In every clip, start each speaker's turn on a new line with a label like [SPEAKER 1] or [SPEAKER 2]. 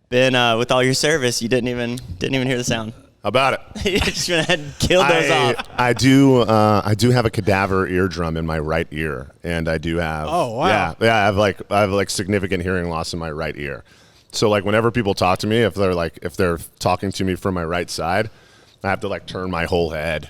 [SPEAKER 1] Ben, with all your service, you didn't even hear the sound.
[SPEAKER 2] How about it?
[SPEAKER 1] You just went ahead and killed those off.
[SPEAKER 2] I do have a cadaver eardrum in my right ear, and I do have.
[SPEAKER 3] Oh wow!
[SPEAKER 2] Yeah. I have like significant hearing loss in my right ear. So like whenever people talk to me, if they're talking to me from my right side, I have to like turn my whole head.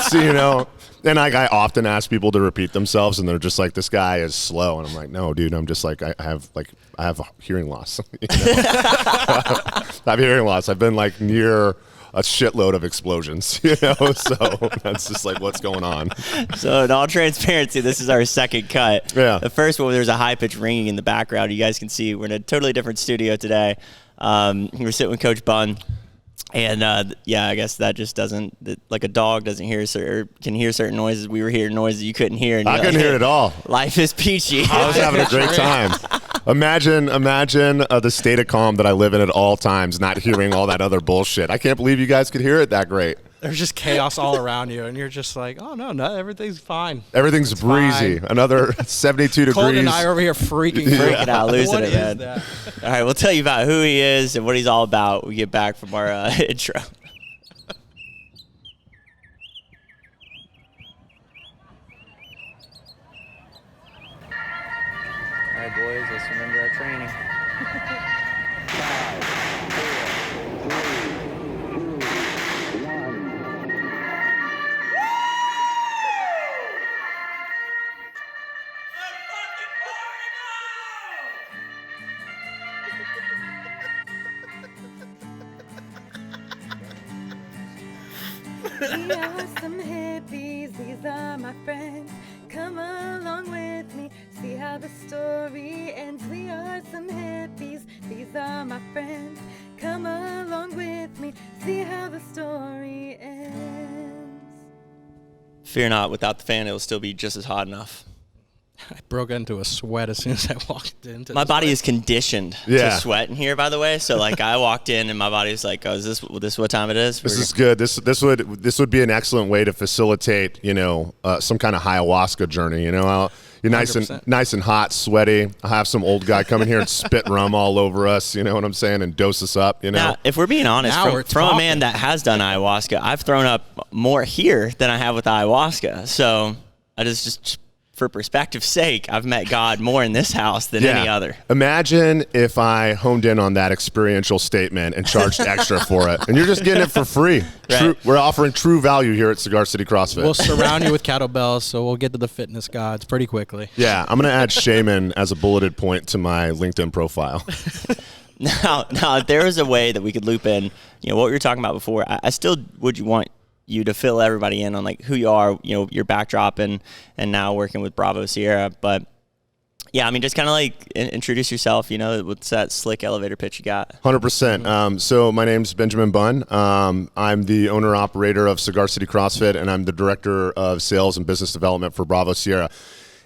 [SPEAKER 2] So, and I often ask people to repeat themselves, and they're just like, "This guy is slow," and I'm like, "No, dude, I'm just like I have hearing loss." I have hearing loss. I've been like near a shitload of explosions, so that's just like what's going on.
[SPEAKER 1] So in all transparency, this is our second cut.
[SPEAKER 2] Yeah.
[SPEAKER 1] The first one, there's a high-pitched ringing in the background. You guys can see we're in a totally different studio today. We're sitting with Coach Bunn. And, I guess that just doesn't, like a dog doesn't hear or can hear certain noises. We were hearing noises you couldn't hear. And
[SPEAKER 2] I couldn't hear it at all.
[SPEAKER 1] Life is peachy.
[SPEAKER 2] I was having a great time. Imagine the state of calm that I live in at all times, not hearing all that other bullshit. I can't believe you guys could hear it that great.
[SPEAKER 3] There's just chaos all around you, and you're just like, oh, no, everything's fine.
[SPEAKER 2] Everything's breezy.
[SPEAKER 3] Fine.
[SPEAKER 2] Another 72 degrees.
[SPEAKER 3] Colt and I are over here freaking
[SPEAKER 1] out, losing it, man.
[SPEAKER 3] That?
[SPEAKER 1] All right, we'll tell you about who he is and what he's all about when we get back from our intro. All right, boys, let's remember our training. 5, 4, 3, 2, 1.
[SPEAKER 4] We are some hippies, these are my friends. Come along with me, see how the story ends. We are some hippies, these are my friends. Come along with me, see how the story ends.
[SPEAKER 1] Fear not, without the fan, it will still be just as hot enough.
[SPEAKER 3] I broke into a sweat as soon as I walked into
[SPEAKER 1] My body is conditioned to sweat in here, by the way. So, like, I walked in and my body was like, "Oh, is this what time it is?"
[SPEAKER 2] This is good. This would be an excellent way to facilitate, some kind of ayahuasca journey. You're nice and hot, sweaty. I have some old guy come in here and spit rum all over us. You know what I'm saying, and dose us up.
[SPEAKER 1] Now, if we're being honest, from a man that has done ayahuasca, I've thrown up more here than I have with ayahuasca. So, I just for perspective's sake, I've met God more in this house than any other.
[SPEAKER 2] Imagine if I honed in on that experiential statement and charged extra for it. And you're just getting it for free.
[SPEAKER 1] Right.
[SPEAKER 2] We're offering true value here at Cigar City CrossFit.
[SPEAKER 3] We'll surround you with kettlebells, so we'll get to the fitness gods pretty quickly.
[SPEAKER 2] Yeah, I'm going to add shaman as a bulleted point to my LinkedIn profile.
[SPEAKER 1] Now, if there was a way that we could loop in, what we were talking about before, I still would want you to fill everybody in on like who you are, your backdrop and now working with Bravo Sierra. But yeah, I mean, just kind of like introduce yourself, what's that slick elevator pitch you got?
[SPEAKER 2] 100%. So my name's Benjamin Bunn. I'm the owner operator of Cigar City CrossFit, and I'm the director of sales and business development for Bravo Sierra.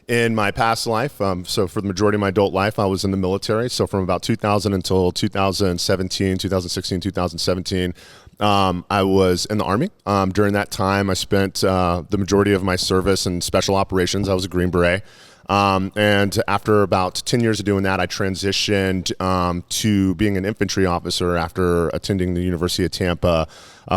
[SPEAKER 2] In my past life, so for the majority of my adult life, I was in the military. So from about 2000 until 2016, 2017, I was in the Army. During that time, I spent the majority of my service in special operations. I was a Green Beret. And after about 10 years of doing that, I transitioned to being an infantry officer after attending the University of Tampa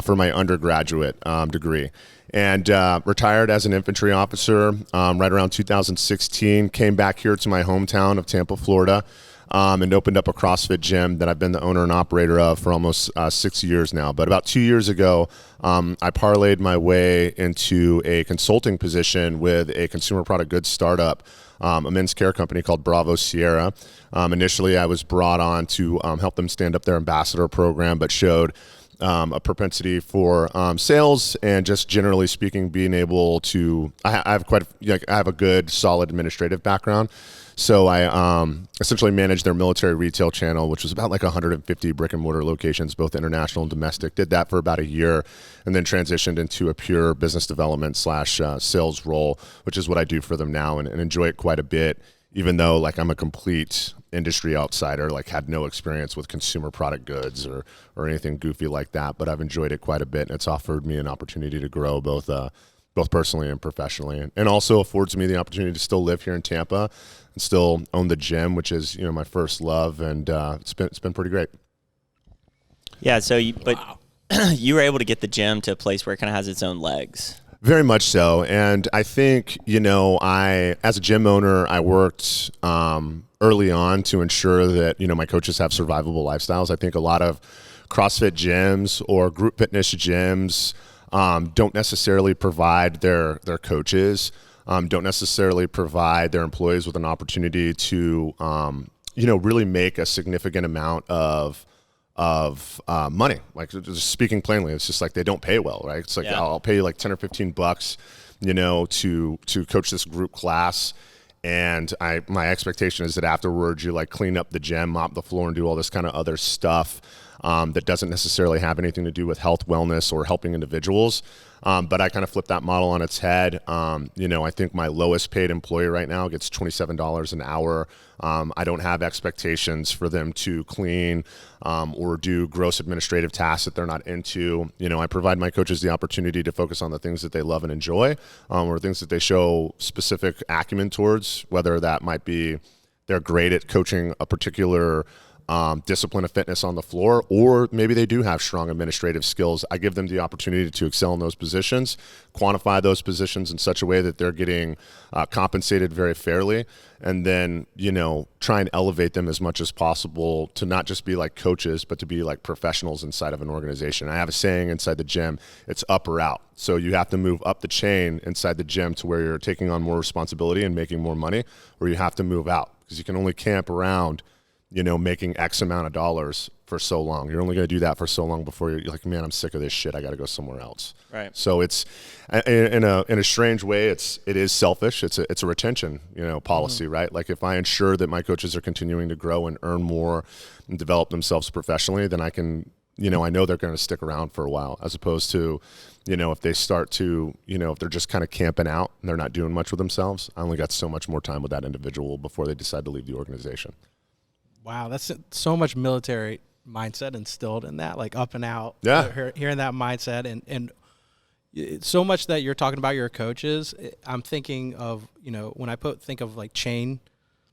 [SPEAKER 2] for my undergraduate degree. And retired as an infantry officer right around 2016, came back here to my hometown of Tampa, Florida, and opened up a CrossFit gym that I've been the owner and operator of for almost 6 years now. But about 2 years ago, I parlayed my way into a consulting position with a consumer product goods startup, a men's care company called Bravo Sierra. Initially, I was brought on to help them stand up their ambassador program, but showed a propensity for sales and just generally speaking, being able to, I have a good, solid administrative background. So I essentially managed their military retail channel, which was about like 150 brick and mortar locations, both international and domestic. Did that for about a year and then transitioned into a pure business development / sales role, which is what I do for them now and enjoy it quite a bit, even though like I'm a complete industry outsider, like had no experience with consumer product goods or anything goofy like that. But I've enjoyed it quite a bit, and it's offered me an opportunity to grow both both personally and professionally, and also affords me the opportunity to still live here in Tampa and still own the gym, which is, my first love, and it's been pretty great.
[SPEAKER 1] Yeah. So, you were able to get the gym to a place where it kind of has its own legs.
[SPEAKER 2] Very much so. And I think, as a gym owner, I worked early on to ensure that, my coaches have survivable lifestyles. I think a lot of CrossFit gyms or group fitness gyms don't necessarily provide their coaches, don't necessarily provide their employees with an opportunity to, really make a significant amount of money. Like, just speaking plainly, it's just like they don't pay well, right? It's like, I'll pay you like $10 or $15, to coach this group class. And my expectation is that afterwards you like clean up the gym, mop the floor, and do all this kind of other stuff that doesn't necessarily have anything to do with health, wellness, or helping individuals. But I kind of flipped that model on its head. I think my lowest paid employee right now gets $27 an hour. I don't have expectations for them to clean or do gross administrative tasks that they're not into. I provide my coaches the opportunity to focus on the things that they love and enjoy, or things that they show specific acumen towards, whether that might be they're great at coaching a particular discipline of fitness on the floor, or maybe they do have strong administrative skills. I give them the opportunity to excel in those positions, quantify those positions in such a way that they're getting compensated very fairly, and then, try and elevate them as much as possible to not just be like coaches, but to be like professionals inside of an organization. I have a saying inside the gym, it's up or out. So you have to move up the chain inside the gym to where you're taking on more responsibility and making more money, or you have to move out, because you can only camp around making X amount of dollars for so long. You're only going to do that for so long before you're like, man, I'm sick of this shit. I got to go somewhere else.
[SPEAKER 1] Right.
[SPEAKER 2] So it's in a strange way, it is selfish. It's a retention, policy, right? Like, if I ensure that my coaches are continuing to grow and earn more and develop themselves professionally, then I can, I know they're going to stick around for a while, as opposed to, if they start to, if they're just kind of camping out and they're not doing much with themselves, I only got so much more time with that individual before they decide to leave the organization.
[SPEAKER 3] Wow, that's so much military mindset instilled in that, like up and out.
[SPEAKER 2] Yeah.
[SPEAKER 3] Hearing that mindset and so much that you're talking about your coaches, I'm thinking of, when I think of like chain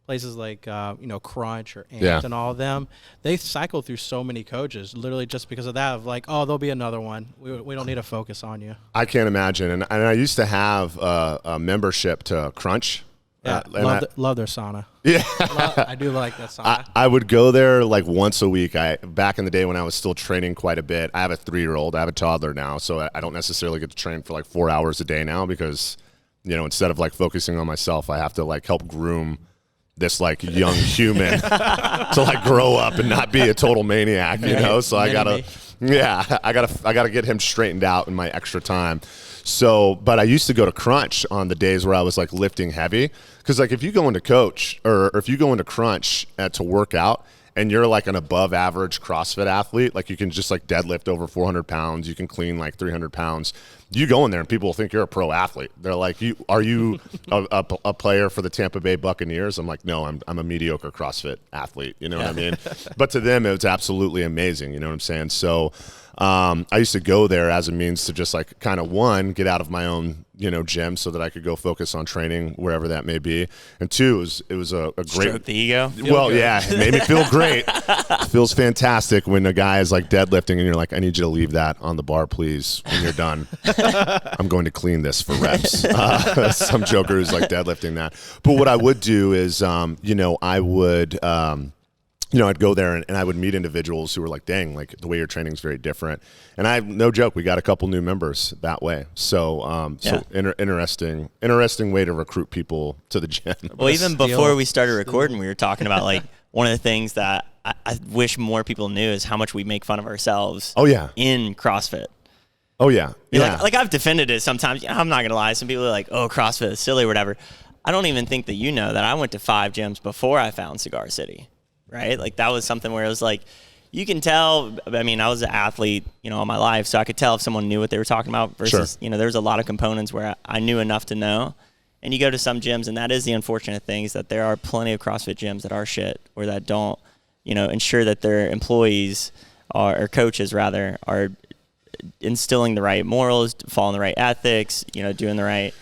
[SPEAKER 3] places like, Crunch or Ant and all of them, they cycle through so many coaches literally just because of that, of like, oh, there'll be another one. We don't need to focus on you.
[SPEAKER 2] I can't imagine. And I used to have a membership to Crunch.
[SPEAKER 3] Yeah, love their sauna.
[SPEAKER 2] Yeah.
[SPEAKER 3] I do like that sauna.
[SPEAKER 2] I would go there like once a week. Back in the day when I was still training quite a bit, I have a 3-year-old. I have a toddler now, so I don't necessarily get to train for like 4 hours a day now, because, instead of like focusing on myself, I have to like help groom this like young human to like grow up and not be a total maniac, So I gotta get him straightened out in my extra time. So, but I used to go to Crunch on the days where I was like lifting heavy, because like if you go into Coach or if you go into Crunch to work out and you're like an above average CrossFit athlete, like you can just like deadlift over 400 pounds, you can clean like 300 pounds. You go in there and people will think you're a pro athlete. They're like, are you a player for the Tampa Bay Buccaneers? I'm like, no, I'm a mediocre CrossFit athlete. You know what I mean? But to them, it was absolutely amazing. You know what I'm saying? So I used to go there as a means to just like kind of get out of my own, gym so that I could go focus on training wherever that may be. And two, it was a great.
[SPEAKER 1] Stroke the ego.
[SPEAKER 2] Well, yeah, it made me feel great. It feels fantastic when a guy is like deadlifting and you're like, I need you to leave that on the bar, please, when you're done. I'm going to clean this for reps. Some joker who's like deadlifting that. But what I would do is, I would. I'd go there and I would meet individuals who were like, dang, like the way you're training is very different. And no joke, we got a couple new members that way. So, interesting way to recruit people to the gym.
[SPEAKER 1] Well, even before we started recording, we were talking about like one of the things that I wish more people knew is how much we make fun of ourselves.
[SPEAKER 2] Oh yeah.
[SPEAKER 1] In CrossFit.
[SPEAKER 2] Oh yeah. Yeah.
[SPEAKER 1] Like I've defended it sometimes. I'm not gonna lie. Some people are like, oh, CrossFit is silly or whatever. I don't even think that that I went to 5 gyms before I found Cigar City. Right? Like that was something where it was like, you can tell, I mean, I was an athlete, all my life, so I could tell if someone knew what they were talking about versus,
[SPEAKER 2] Sure.
[SPEAKER 1] There's a lot of components where I knew enough to know. And you go to some gyms, and that is the unfortunate thing, is that there are plenty of CrossFit gyms that are shit or that don't, ensure that their employees or coaches rather are instilling the right morals, following the right ethics, doing the right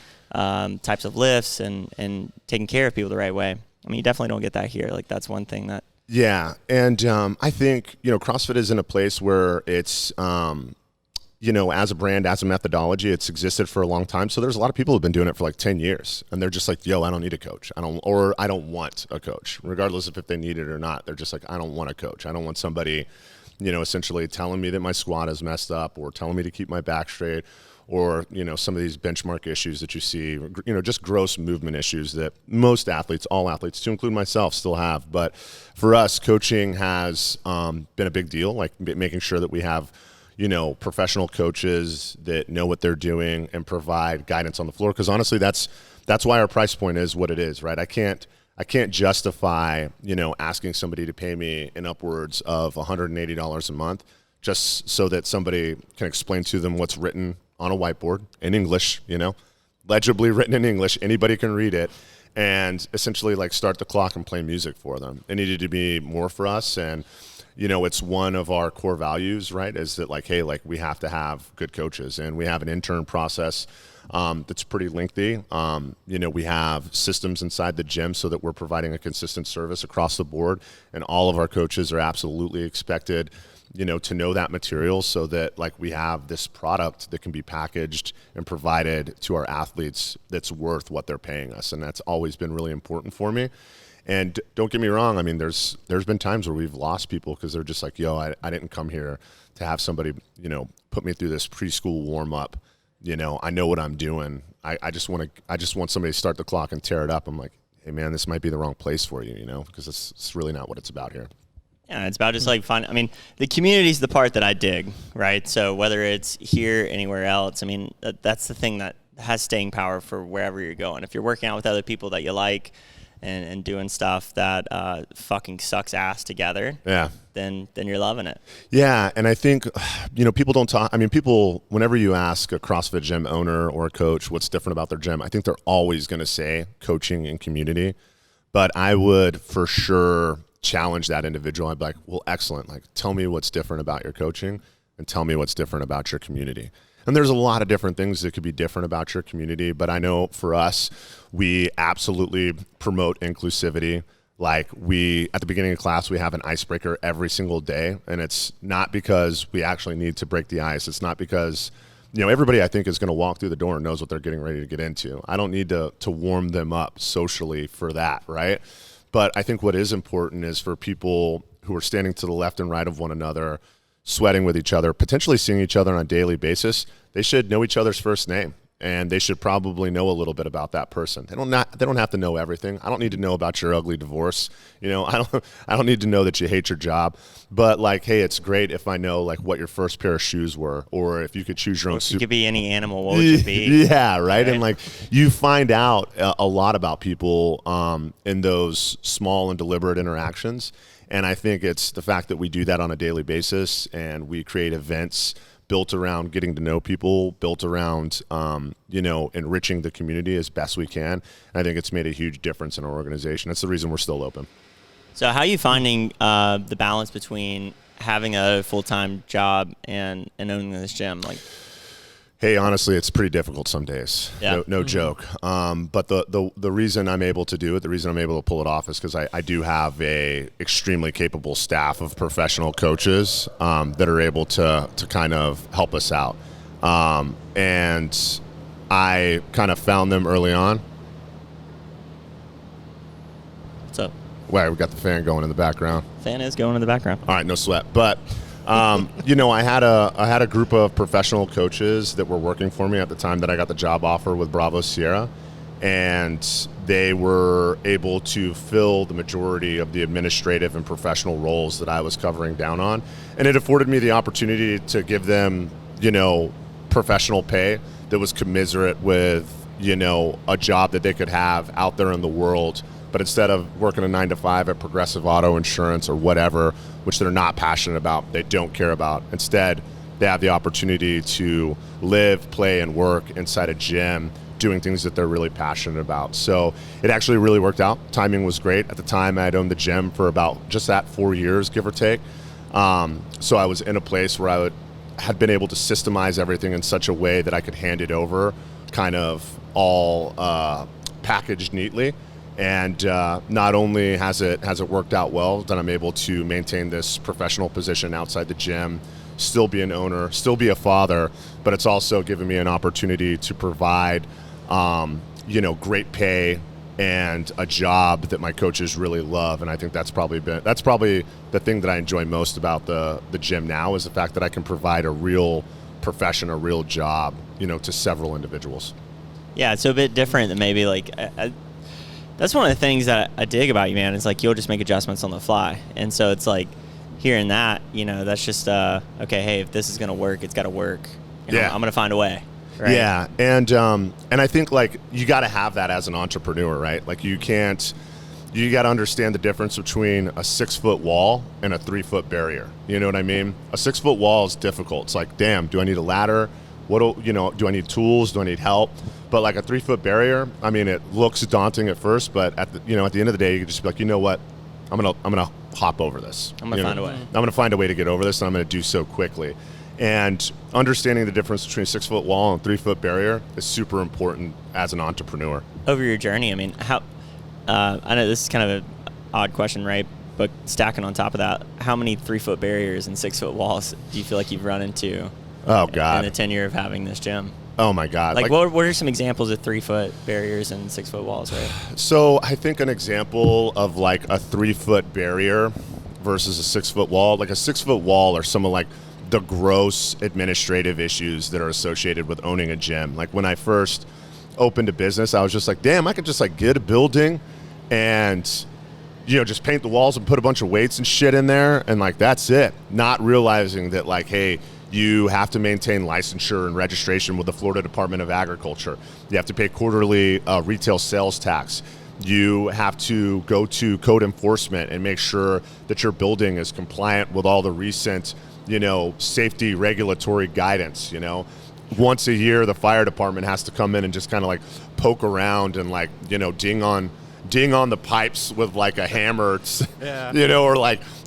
[SPEAKER 1] types of lifts and taking care of people the right way. I mean, you definitely don't get that here. Like, that's one thing that.
[SPEAKER 2] Yeah. And I think, CrossFit is in a place where it's, as a brand, as a methodology, it's existed for a long time. So there's a lot of people who've been doing it for like 10 years and they're just like, yo, I don't need a coach. I don't want a coach, regardless of if they need it or not. They're just like, I don't want a coach. I don't want somebody, essentially telling me that my squat is messed up or telling me to keep my back straight or, some of these benchmark issues that you see, just gross movement issues that most athletes, all athletes, to include myself, still have. But for us, coaching has been a big deal, like making sure that we have professional coaches that know what they're doing and provide guidance on the floor. Because honestly, that's why our price point is what it is, right? I can't justify, asking somebody to pay me in upwards of $180 a month just so that somebody can explain to them what's written on a whiteboard in English, legibly written in English. Anybody can read it and essentially like start the clock and play music for them. It needed to be more for us. And it's one of our core values, right, is that like, hey, like we have to have good coaches and we have an intern process that's pretty lengthy. We have systems inside the gym so that we're providing a consistent service across the board, and all of our coaches are absolutely expected, to know that material so that like we have this product that can be packaged and provided to our athletes that's worth what they're paying us. And that's always been really important for me. And don't get me wrong, I mean, there's been times where we've lost people because they're just like, yo, I didn't come here to have somebody, put me through this preschool warm up. I know what I'm doing. I just want somebody to start the clock and tear it up. I'm like, hey man, this might be the wrong place for you, because it's really not what it's about here.
[SPEAKER 1] Yeah, it's about just like finding, I mean, the community is the part that I dig, right? So whether it's here, anywhere else, I mean, that's the thing that has staying power for wherever you're going. If you're working out with other people that you like, and doing stuff that fucking sucks ass together, then you're loving it.
[SPEAKER 2] Yeah, and I think, people don't talk. I mean, whenever you ask a CrossFit gym owner or a coach what's different about their gym, I think they're always going to say coaching and community. But I would for sure challenge that individual. I'd be like, well, excellent. Like, tell me what's different about your coaching and tell me what's different about your community. And there's a lot of different things that could be different about your community, but I know for us, we absolutely promote inclusivity. Like at the beginning of class, we have an icebreaker every single day, and it's not because we actually need to break the ice. It's not because, everybody I think is going to walk through the door and knows what they're getting ready to get into. I don't need to warm them up socially for that, right? But I think what is important is for people who are standing to the left and right of one another, sweating with each other, potentially seeing each other on a daily basis, they should know each other's first name, and they should probably know a little bit about that person. They don't have to know everything. I don't need to know about your ugly divorce. I don't need to know that you hate your job. But like, hey, it's great if I know like what your first pair of shoes were, or if you could choose your own.
[SPEAKER 1] If you could be any animal, what would you be?
[SPEAKER 2] Yeah, right. And like, you find out a lot about people in those small and deliberate interactions. And I think it's the fact that we do that on a daily basis, and we create events built around getting to know people, built around, enriching the community as best we can. And I think it's made a huge difference in our organization. That's the reason we're still open.
[SPEAKER 1] So how are you finding the balance between having a full-time job and owning this gym? Like,
[SPEAKER 2] hey, honestly, it's pretty difficult some days.
[SPEAKER 1] Yeah.
[SPEAKER 2] No joke. But the reason I'm able to do it, the reason I'm able to pull it off is because I do have a extremely capable staff of professional coaches that are able to kind of help us out. And I kind of found them early on.
[SPEAKER 1] What's up?
[SPEAKER 2] Well, we got the fan going in the background.
[SPEAKER 1] Fan is going in the background.
[SPEAKER 2] All right, no sweat. But I had a group of professional coaches that were working for me at the time that I got the job offer with Bravo Sierra, and they were able to fill the majority of the administrative and professional roles that I was covering down on, and it afforded me the opportunity to give them, professional pay that was commensurate with, a job that they could have out there in the world. But instead of working a 9-to-5 at Progressive Auto Insurance or whatever, which they're not passionate about, they don't care about, instead they have the opportunity to live, play, and work inside a gym doing things that they're really passionate about. So it actually really worked out. Timing was great. At the time, I had owned the gym for about just that 4 years, give or take. So I was in a place where I had been able to systemize everything in such a way that I could hand it over kind of all packaged neatly. And not only has it worked out well, that I'm able to maintain this professional position outside the gym, still be an owner, still be a father, but it's also given me an opportunity to provide, great pay and a job that my coaches really love. And I think that's probably the thing that I enjoy most about the gym now, is the fact that I can provide a real profession, a real job, to several individuals.
[SPEAKER 1] Yeah, it's a bit different than maybe like that's one of the things that I dig about you, man. It's like you'll just make adjustments on the fly. And so it's like hearing that, that's just, okay, hey, if this is going to work, it's got to work. I'm going to find a way. Right? Yeah.
[SPEAKER 2] And I think like you got to have that as an entrepreneur, right? Like you got to understand the difference between a 6-foot wall and a 3-foot barrier. You know what I mean? A 6-foot wall is difficult. It's like, damn, do I need a ladder? Do I need tools? Do I need help? But like a 3-foot barrier, I mean, it looks daunting at first, but at the end of the day, you can just be like, you know what? I'm gonna hop over this.
[SPEAKER 1] I'm gonna find a way.
[SPEAKER 2] I'm gonna find a way to get over this, and I'm gonna do so quickly. And understanding the difference between a 6-foot wall and 3-foot barrier is super important as an entrepreneur.
[SPEAKER 1] Over your journey, I mean, how? I know this is kind of an odd question, right? But stacking on top of that, how many 3-foot barriers and 6-foot walls do you feel like you've run into?
[SPEAKER 2] Oh God!
[SPEAKER 1] In the tenure of having this gym.
[SPEAKER 2] Oh my God!
[SPEAKER 1] Like what are some examples of 3-foot barriers and 6-foot walls, right?
[SPEAKER 2] So I think an example of like a 3-foot barrier versus a 6-foot wall, like a 6-foot wall, are some of like the gross administrative issues that are associated with owning a gym. Like when I first opened a business, I was just like, damn, I could just like get a building and just paint the walls and put a bunch of weights and shit in there, and like that's it. Not realizing that like, hey, you have to maintain licensure and registration with the Florida Department of Agriculture. You have to pay quarterly retail sales tax. You have to go to code enforcement and make sure that your building is compliant with all the recent, safety regulatory guidance. Once a year, the fire department has to come in and just kind of like poke around and like, ding on the pipes with like a hammer,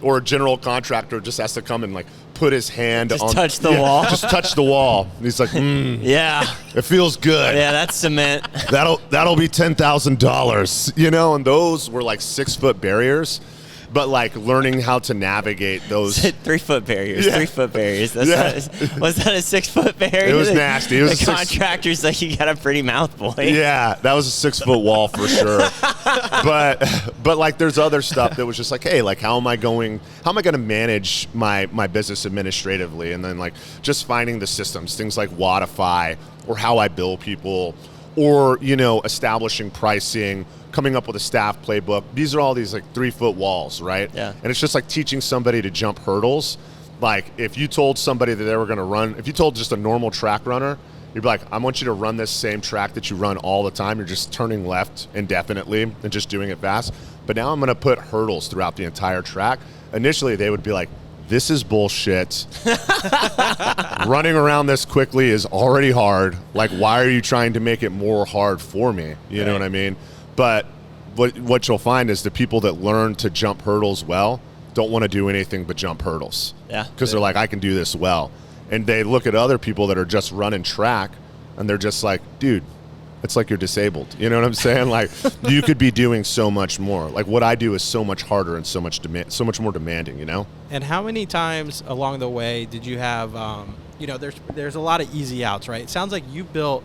[SPEAKER 2] or a general contractor just has to come and like put his hand
[SPEAKER 1] on touch the wall.
[SPEAKER 2] Just touch the wall. And he's like,
[SPEAKER 1] yeah,
[SPEAKER 2] it feels good.
[SPEAKER 1] Yeah, that's cement.
[SPEAKER 2] That'll be $10,000. And those were like 6-foot barriers. But like learning how to navigate those
[SPEAKER 1] 3-foot barriers, 3-foot barriers. Was that a 6-foot barrier?
[SPEAKER 2] It was nasty. It was
[SPEAKER 1] the contractor's like, you got a pretty mouth, boy.
[SPEAKER 2] Yeah, that was a 6-foot wall for sure. but like there's other stuff that was just like, hey, like how am I going to manage my business administratively? And then like just finding the systems, things like Wodify or how I bill people, or establishing pricing, coming up with a staff playbook. These are all these like 3-foot walls, right?
[SPEAKER 1] Yeah.
[SPEAKER 2] And it's just like teaching somebody to jump hurdles. Like if you told somebody that they were going to run, if you told just a normal track runner, you'd be like, I want you to run this same track that you run all the time. You're just turning left indefinitely and just doing it fast. But now I'm going to put hurdles throughout the entire track. Initially, they would be like, this is bullshit. Running around this quickly is already hard. Like, why are you trying to make it more hard for me? You know what I mean? But what you'll find is the people that learn to jump hurdles well don't want to do anything but jump hurdles.
[SPEAKER 1] Yeah.
[SPEAKER 2] Because they're like, I can do this well. And they look at other people that are just running track, and they're just like, dude, it's like you're disabled. You know what I'm saying? Like, you could be doing so much more. Like, what I do is so much harder and so much more demanding,
[SPEAKER 3] And how many times along the way did you have, there's a lot of easy outs, right? It sounds like you built,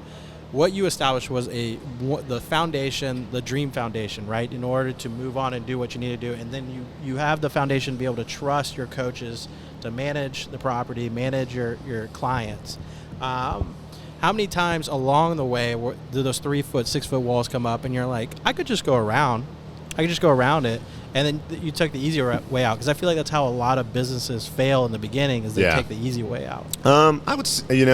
[SPEAKER 3] what you established was the foundation, the dream foundation, right? In order to move on and do what you need to do. And then you have the foundation to be able to trust your coaches to manage the property, manage your clients. How many times along the way do those 3-foot, 6-foot walls come up and you're like, I could just go around it, and then you took the easy way out? Because I feel like that's how a lot of businesses fail in the beginning, is they take the easy way out.
[SPEAKER 2] I would say,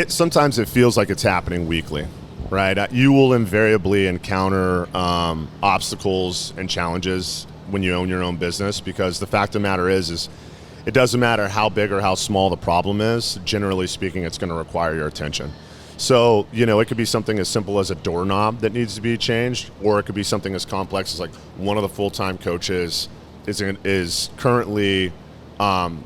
[SPEAKER 2] sometimes it feels like it's happening weekly, right? You will invariably encounter obstacles and challenges when you own your own business, because the fact of the matter is it doesn't matter how big or how small the problem is. Generally speaking, it's going to require your attention. So, it could be something as simple as a doorknob that needs to be changed, or it could be something as complex as like one of the full-time coaches is currently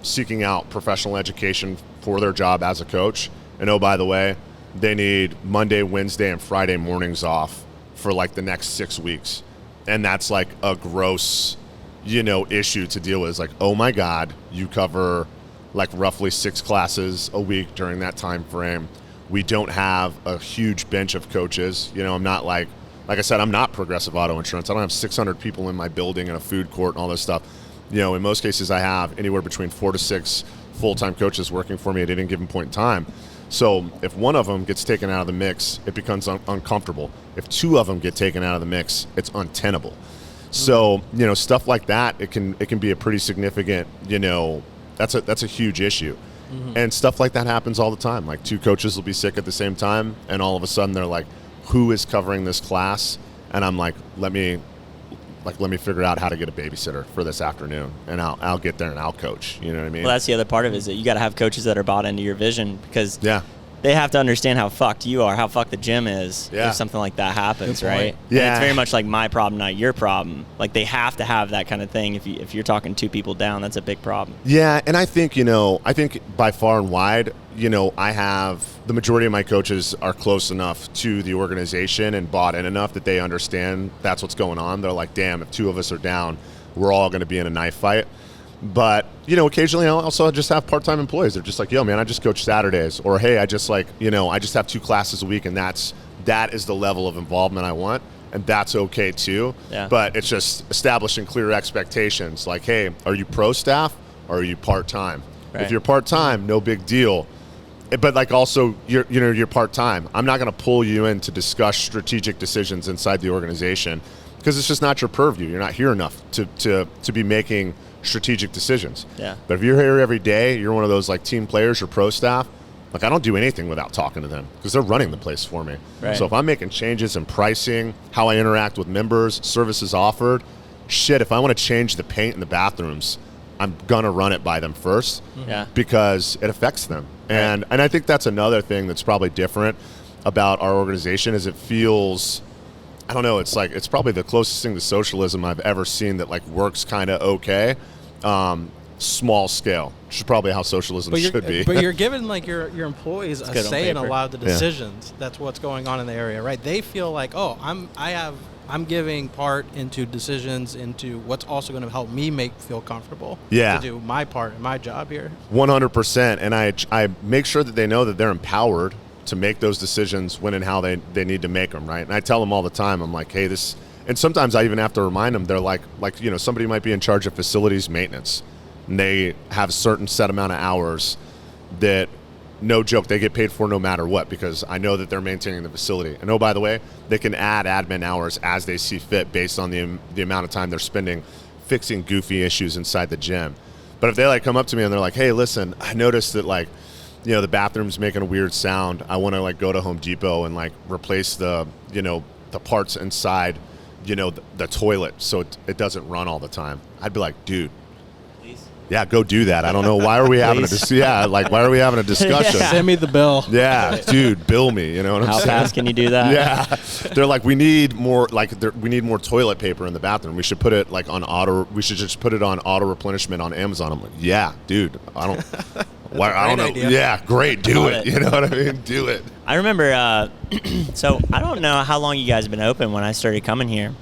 [SPEAKER 2] seeking out professional education for their job as a coach. And oh, by the way, they need Monday, Wednesday, and Friday mornings off for like the next 6 weeks. And that's like a gross, issue to deal with. It's like, oh my God, you cover like roughly 6 classes a week during that time frame. We don't have a huge bench of coaches. I'm not like I said, I'm not Progressive Auto Insurance. I don't have 600 people in my building and a food court and all this stuff. In most cases, I have anywhere between 4 to 6 full-time coaches working for me at any given point in time. So if one of them gets taken out of the mix, it becomes uncomfortable. If 2 of them get taken out of the mix, it's untenable. So, stuff like that, it can be a pretty significant, that's a huge issue. Mm-hmm. And stuff like that happens all the time. Like 2 coaches will be sick at the same time, and all of a sudden they're like, who is covering this class? And I'm like, let me figure out how to get a babysitter for this afternoon, and I'll get there and I'll coach. You know what I mean?
[SPEAKER 1] Well, that's the other part of it, is that you got to have coaches that are bought into your vision, because they have to understand how fucked you are, how fucked the gym is if something like that happens, right? Yeah. And it's very much like my problem, not your problem. Like, they have to have that kind of thing. If you're talking 2 people down, that's a big problem.
[SPEAKER 2] Yeah, and I think, by far and wide, I have the majority of my coaches are close enough to the organization and bought in enough that they understand that's what's going on. They're like, damn, if 2 of us are down, we're all going to be in a knife fight. But, occasionally I'll also just have part-time employees. They're just like, yo, man, I just coach Saturdays. Or, hey, I just I just have 2 classes a week, and that is the level of involvement I want. And that's okay too. Yeah. But it's just establishing clear expectations. Like, hey, are you pro staff or are you part-time? Right. If you're part-time, no big deal. But like, also, you're part-time. I'm not going to pull you in to discuss strategic decisions inside the organization, because it's just not your purview. You're not here enough to be making strategic decisions. Yeah. But if you're here every day, you're one of those like team players or pro staff. Like, I don't do anything without talking to them, because they're running the place for me. Right. So if I'm making changes in pricing, how I interact with members, services offered, if I want to change the paint in the bathrooms, I'm gonna run it by them first, because it affects them. And I think that's another thing that's probably different about our organization, is it feels, I don't know, it's like, it's probably the closest thing to socialism I've ever seen that like works kind of okay. Small scale, which is probably how socialism should be.
[SPEAKER 3] But you're giving like your employees a say in a lot of the decisions. Yeah. That's what's going on in the area, right? They feel like, oh, I'm giving part into decisions, into what's also going to help me feel comfortable to do my part in my job here.
[SPEAKER 2] 100%. And I make sure that they know that they're empowered to make those decisions when and how they need to make them, right? And I tell them all the time, I'm like, hey, this, and sometimes I even have to remind them, they're like, somebody might be in charge of facilities maintenance, and they have a certain set amount of hours that, no joke, they get paid for no matter what, because I know that they're maintaining the facility. And oh, by the way, they can add admin hours as they see fit based on the amount of time they're spending fixing goofy issues inside the gym. But if they like come up to me and they're like, hey, listen, I noticed that like, the bathroom's making a weird sound. I want to like go to Home Depot and like replace the parts inside, the toilet so it doesn't run all the time. I'd be like, dude, yeah, go do that. I don't know. Why are we having why are we having a discussion?
[SPEAKER 3] Send me the bill.
[SPEAKER 2] Yeah, dude, bill me. You know what I'm saying?
[SPEAKER 1] How fast can you do that?
[SPEAKER 2] Yeah. They're like, we need more toilet paper in the bathroom. We should put it like on we should just put it on auto replenishment on Amazon. I'm like, yeah, dude, I don't know. Idea. Yeah, great. Do it. You know what I mean? Do it.
[SPEAKER 1] I remember, so I don't know how long you guys have been open when I started coming here.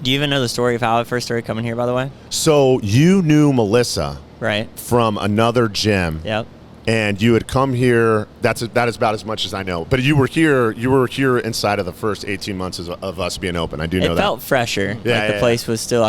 [SPEAKER 1] Do you even know the story of how I first started coming here, by the way? So you knew Melissa, right, from another gym. Yep. And you had come here. That is about as much as I know. But you were here inside of the first 18 months of us being open. I do know that. It felt fresher. Yeah, the place was still,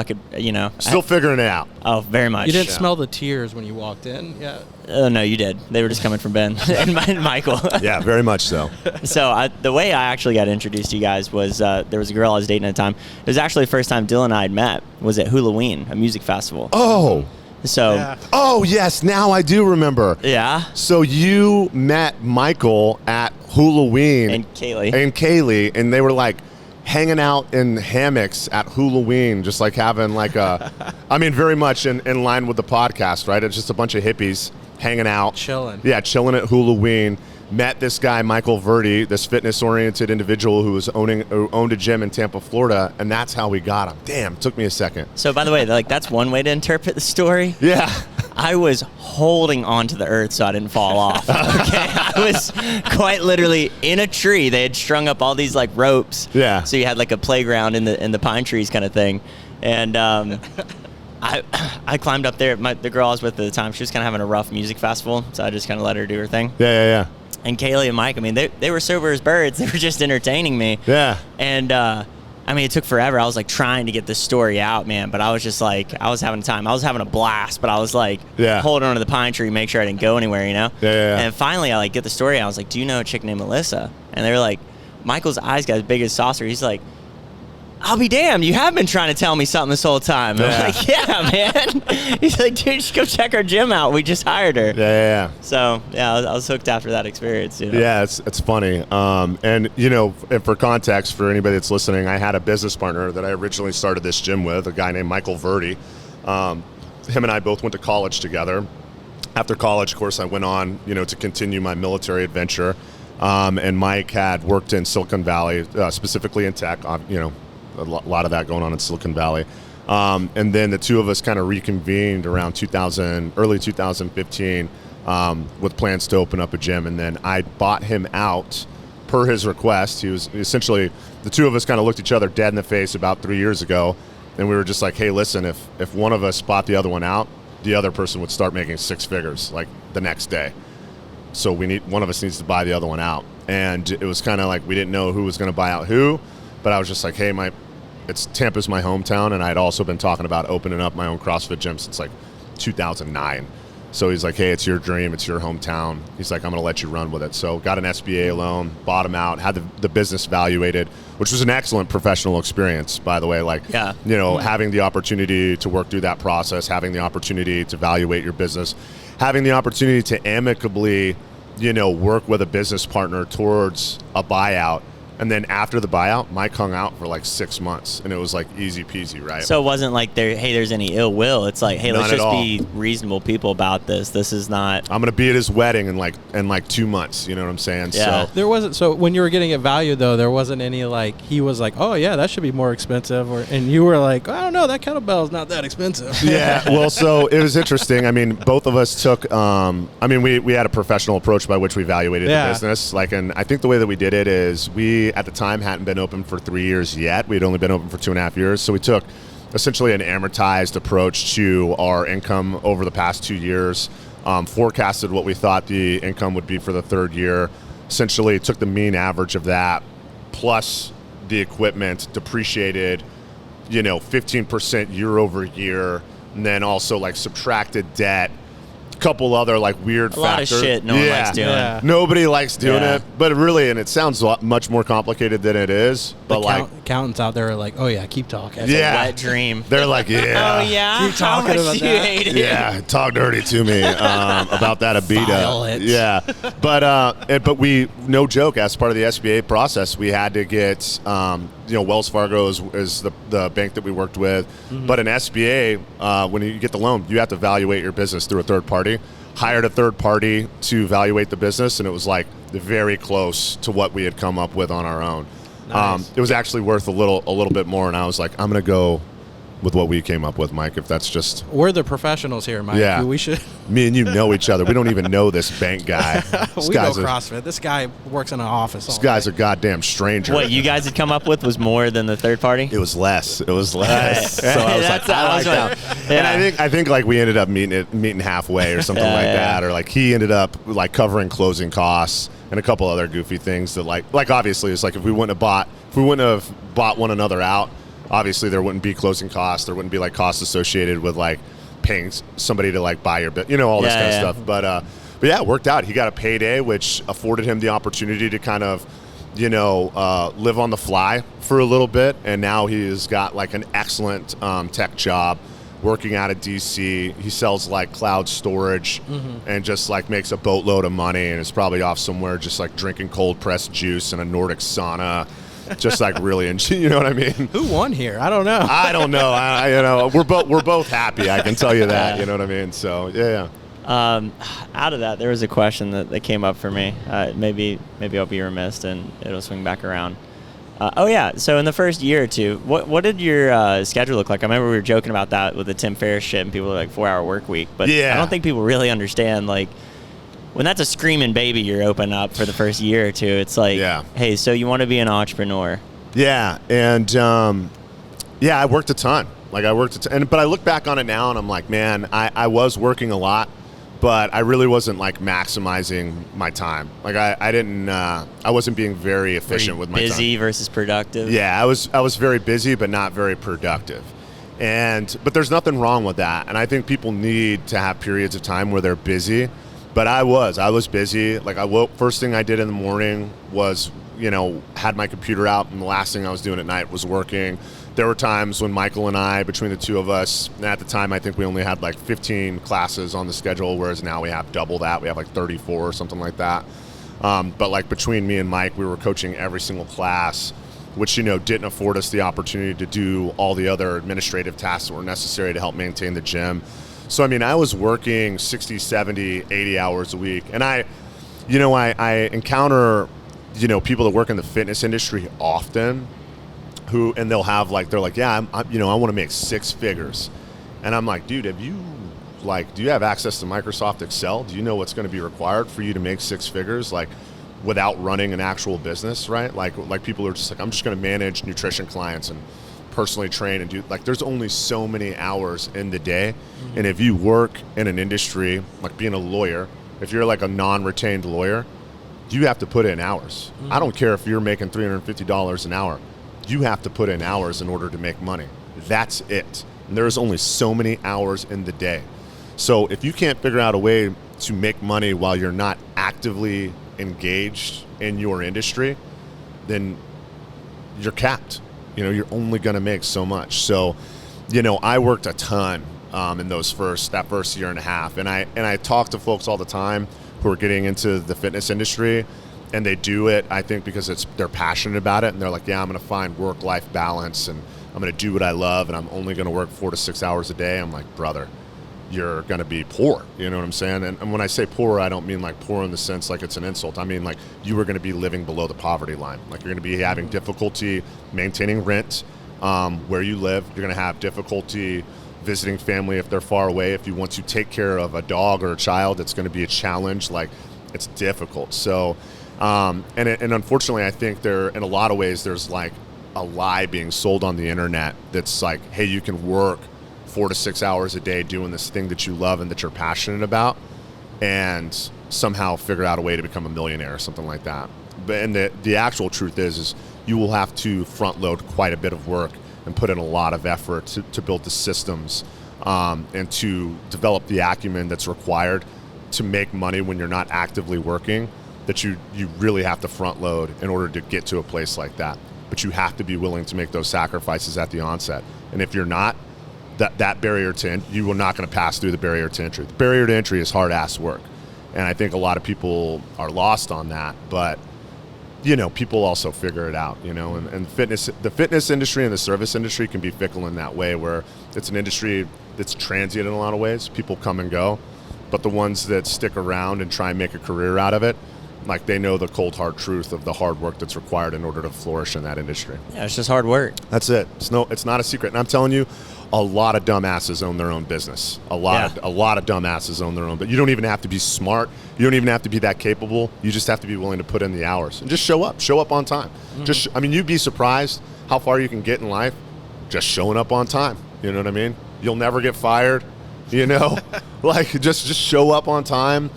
[SPEAKER 1] still figuring it out. Oh, very much.
[SPEAKER 3] You didn't smell the tears when you walked in. Yeah.
[SPEAKER 1] Oh no, you did. They were just coming from Ben and Michael.
[SPEAKER 2] Yeah, very much so.
[SPEAKER 1] So the way I actually got introduced to you guys was there was a girl I was dating at the time. It was actually the first time Dylan and I had met. Was at Halloween, a music festival.
[SPEAKER 2] Oh.
[SPEAKER 1] So.
[SPEAKER 2] Yeah. Oh yes, now I do remember.
[SPEAKER 1] Yeah.
[SPEAKER 2] So you met Michael at Halloween
[SPEAKER 1] and Kaylee,
[SPEAKER 2] and they were like hanging out in hammocks at Halloween, just like having like a, very much in line with the podcast, right? It's just a bunch of hippies hanging out,
[SPEAKER 3] chilling.
[SPEAKER 2] Yeah, chilling at Halloween. Met this guy, Michael Verdi, this fitness-oriented individual who owned a gym in Tampa, Florida, and that's how we got him. Damn, it took me a second.
[SPEAKER 1] So, by the way, that's one way to interpret the story.
[SPEAKER 2] Yeah.
[SPEAKER 1] I was holding onto the earth so I didn't fall off. Okay, I was quite literally in a tree. They had strung up all these like ropes.
[SPEAKER 2] Yeah.
[SPEAKER 1] So you had like a playground in the pine trees kind of thing, and I climbed up there. The girl I was with at the time, she was kind of having a rough music festival, so I just kind of let her do her thing.
[SPEAKER 2] Yeah.
[SPEAKER 1] And Kaylee and Mike, I mean, they were sober as birds. They were just entertaining me.
[SPEAKER 2] Yeah.
[SPEAKER 1] And I mean, it took forever. I was like trying to get this story out, man. But I was just like, I was having time. I was having a blast. But I was like, holding onto the pine tree, make sure I didn't go anywhere, you know?
[SPEAKER 2] Yeah.
[SPEAKER 1] And finally, I like get the story out. I was like, do you know a chick named Melissa? And they were like, Michael's eyes got as big as saucer. He's like, I'll be damned. You have been trying to tell me something this whole time. I'm like, yeah, man. He's like, dude, just go check our gym out. We just hired her.
[SPEAKER 2] Yeah.
[SPEAKER 1] So, yeah, I was hooked after that experience. You know?
[SPEAKER 2] Yeah, it's funny. And, you know, and for context, for anybody that's listening, I had a business partner that I originally started this gym with, a guy named Michael Verdi. Him and I both went to college together. After college, of course, I went on, you know, to continue my military adventure. And Mike had worked in Silicon Valley, specifically in tech, you know, a lot of that going on in Silicon Valley. And then the two of us kind of reconvened around early 2015 with plans to open up a gym. And then I bought him out per his request. He was essentially, the two of us kind of looked each other dead in the face about 3 years ago. And we were just like, hey, listen, if one of us bought the other one out, the other person would start making six figures like the next day. So one of us needs to buy the other one out. And it was kind of like we didn't know who was going to buy out who, but I was just like, hey, Tampa's my hometown, and I had also been talking about opening up my own CrossFit gym since like 2009. So he's like, hey, it's your dream, it's your hometown. He's like, I'm going to let you run with it. So got an SBA loan, bought him out, had the business valuated, which was an excellent professional experience, by the way. Like, you know, having the opportunity to work through that process, having the opportunity to evaluate your business, having the opportunity to amicably, you know, work with a business partner towards a buyout. And then after the buyout, Mike hung out for like 6 months, and it was like easy peasy, right?
[SPEAKER 1] So it wasn't like there's any ill will. It's like, hey, let's just be reasonable people about this. This is not.
[SPEAKER 2] I'm gonna be at his wedding in like 2 months. You know what I'm saying?
[SPEAKER 1] Yeah.
[SPEAKER 2] So
[SPEAKER 3] There wasn't. So when you were getting it valued, though, there wasn't any like he was like, oh yeah, that should be more expensive, and you were like, I don't know, that kettlebell is not that expensive.
[SPEAKER 2] Yeah. Well, so it was interesting. I mean, both of us took. We had a professional approach by which we evaluated the business. Like, and I think the way that we did it is we at the time hadn't been open for 3 years yet. We'd only been open for 2.5 years. So we took essentially an amortized approach to our income over the past 2 years, forecasted what we thought the income would be for the third year, essentially took the mean average of that plus the equipment, depreciated, 15% year over year, and then also like subtracted debt, couple other like weird factors.
[SPEAKER 1] A lot of shit no one likes doing.
[SPEAKER 3] Yeah.
[SPEAKER 2] Nobody likes doing it, but really, and it sounds much more complicated than it is. But like
[SPEAKER 3] accountants out there are like, oh yeah, keep talking.
[SPEAKER 1] It's a wet dream.
[SPEAKER 2] They're like, yeah.
[SPEAKER 1] Oh yeah.
[SPEAKER 3] Keep talking
[SPEAKER 1] How much
[SPEAKER 3] about
[SPEAKER 1] do you
[SPEAKER 3] that.
[SPEAKER 1] hate it?
[SPEAKER 2] Yeah, talk dirty to me about that
[SPEAKER 3] File
[SPEAKER 2] Abita.
[SPEAKER 3] it.
[SPEAKER 2] Yeah, but we, no joke, as part of the SBA process, we had to get Wells Fargo is the bank that we worked with, but an SBA, when you get the loan, you have to evaluate your business through a third party. Hired a third party to evaluate the business, and it was like very close to what we had come up with on our own.
[SPEAKER 3] Nice.
[SPEAKER 2] It was actually worth a little bit more, and I was like, I'm gonna go with what we came up with, Mike, if that's just...
[SPEAKER 3] We're the professionals here, Mike.
[SPEAKER 2] Yeah.
[SPEAKER 3] We should...
[SPEAKER 2] Me and you know each other. We don't even know this bank guy. This
[SPEAKER 3] we know
[SPEAKER 2] guy's
[SPEAKER 3] CrossFit. This guy works in an office.
[SPEAKER 2] This guy's a goddamn stranger.
[SPEAKER 1] What you guys had come up with was more than the third party?
[SPEAKER 2] It was less. So I was
[SPEAKER 1] That's-
[SPEAKER 2] like, I like that.
[SPEAKER 1] Yeah.
[SPEAKER 2] And I think like we ended up meeting halfway or something like that, or like he ended up like covering closing costs and a couple other goofy things that like obviously it's like if we wouldn't have bought one another out, obviously there wouldn't be closing costs. There wouldn't be like costs associated with like paying somebody to like buy your bit, all this kind of stuff. But yeah, it worked out. He got a payday, which afforded him the opportunity to kind of, live on the fly for a little bit. And now he's got like an excellent tech job working out of DC. He sells like cloud storage and just like makes a boatload of money and is probably off somewhere just like drinking cold pressed juice in a Nordic sauna. Just like really, you know what I mean?
[SPEAKER 3] Who won here? I don't know.
[SPEAKER 2] I don't know. We're both happy. I can tell you that. You know what I mean? So yeah.
[SPEAKER 1] Out of that, there was a question that came up for me. Maybe I'll be remiss and it'll swing back around. Oh yeah. So in the first year or two, what did your schedule look like? I remember we were joking about that with the Tim Ferriss shit, and people were like 4-hour work week. But
[SPEAKER 2] Yeah.
[SPEAKER 1] I don't think people really understand like when that's a screaming baby you're open up for the first year or two. It's like, hey, so you want to be an entrepreneur?
[SPEAKER 2] Yeah, and I worked a ton. Like but I look back on it now and I'm like, man, I was working a lot. But I really wasn't like maximizing my time. Like I wasn't being very efficient with my time.
[SPEAKER 1] Busy versus productive.
[SPEAKER 2] Yeah, I was very busy, but not very productive. But there's nothing wrong with that. And I think people need to have periods of time where they're busy. But I was busy. Like first thing I did in the morning was, had my computer out, and the last thing I was doing at night was working. There were times when Michael and I, between the two of us, and at the time I think we only had like 15 classes on the schedule, whereas now we have double that. We have like 34 or something like that. But like between me and Mike, we were coaching every single class, which, didn't afford us the opportunity to do all the other administrative tasks that were necessary to help maintain the gym. So, I mean, I was working 60, 70, 80 hours a week. And I encounter, people that work in the fitness industry often, and they'll have they're like, yeah, I want to make 6 figures. And I'm like, dude, do you have access to Microsoft Excel? Do you know what's going to be required for you to make 6 figures, without running an actual business, right? Like people are just like, I'm just going to manage nutrition clients and personally train and do, there's only so many hours in the day. Mm-hmm. And if you work in an industry, like being a lawyer, if you're like a non-retained lawyer, you have to put in hours. Mm-hmm. I don't care if you're making $350 an hour. You have to put in hours in order to make money. That's it. And there's only so many hours in the day. So if you can't figure out a way to make money while you're not actively engaged in your industry, then you're capped. You're only going to make so much. So, I worked a ton in that first year and a half. And I talk to folks all the time who are getting into the fitness industry. And they do it, I think, because they're passionate about it, and they're like, yeah, I'm going to find work-life balance, and I'm going to do what I love, and I'm only going to work 4 to 6 hours a day. I'm like, brother, you're going to be poor. You know what I'm saying? And when I say poor, I don't mean like poor in the sense like it's an insult. I mean like you are going to be living below the poverty line. Like you're going to be having difficulty maintaining rent where you live. You're going to have difficulty visiting family if they're far away. If you want to take care of a dog or a child, it's going to be a challenge. Like it's difficult. So. And unfortunately, I think in a lot of ways, there's like a lie being sold on the internet that's like, hey, you can work 4 to 6 hours a day doing this thing that you love and that you're passionate about, and somehow figure out a way to become a millionaire or something like that. And the actual truth is you will have to front load quite a bit of work and put in a lot of effort to build the systems and to develop the acumen that's required to make money when you're not actively working. That you really have to front load in order to get to a place like that. But you have to be willing to make those sacrifices at the onset. And if you're not, that barrier you are not going to pass through the barrier to entry. The barrier to entry is hard ass work. And I think a lot of people are lost on that. But, people also figure it out, and the fitness industry and the service industry can be fickle in that way, where it's an industry that's transient in a lot of ways. People come and go. But the ones that stick around and try and make a career out of it, like they know the cold hard truth of the hard work that's required in order to flourish in that industry.
[SPEAKER 1] Yeah, it's just hard work.
[SPEAKER 2] That's it. It's not a secret. And I'm telling you, a lot of dumbasses own their own business. A lot of dumbasses own their own. But you don't even have to be smart. You don't even have to be that capable. You just have to be willing to put in the hours and just show up. Show up on time. Mm-hmm. You'd be surprised how far you can get in life just showing up on time. You know what I mean? You'll never get fired. Like just show up on time.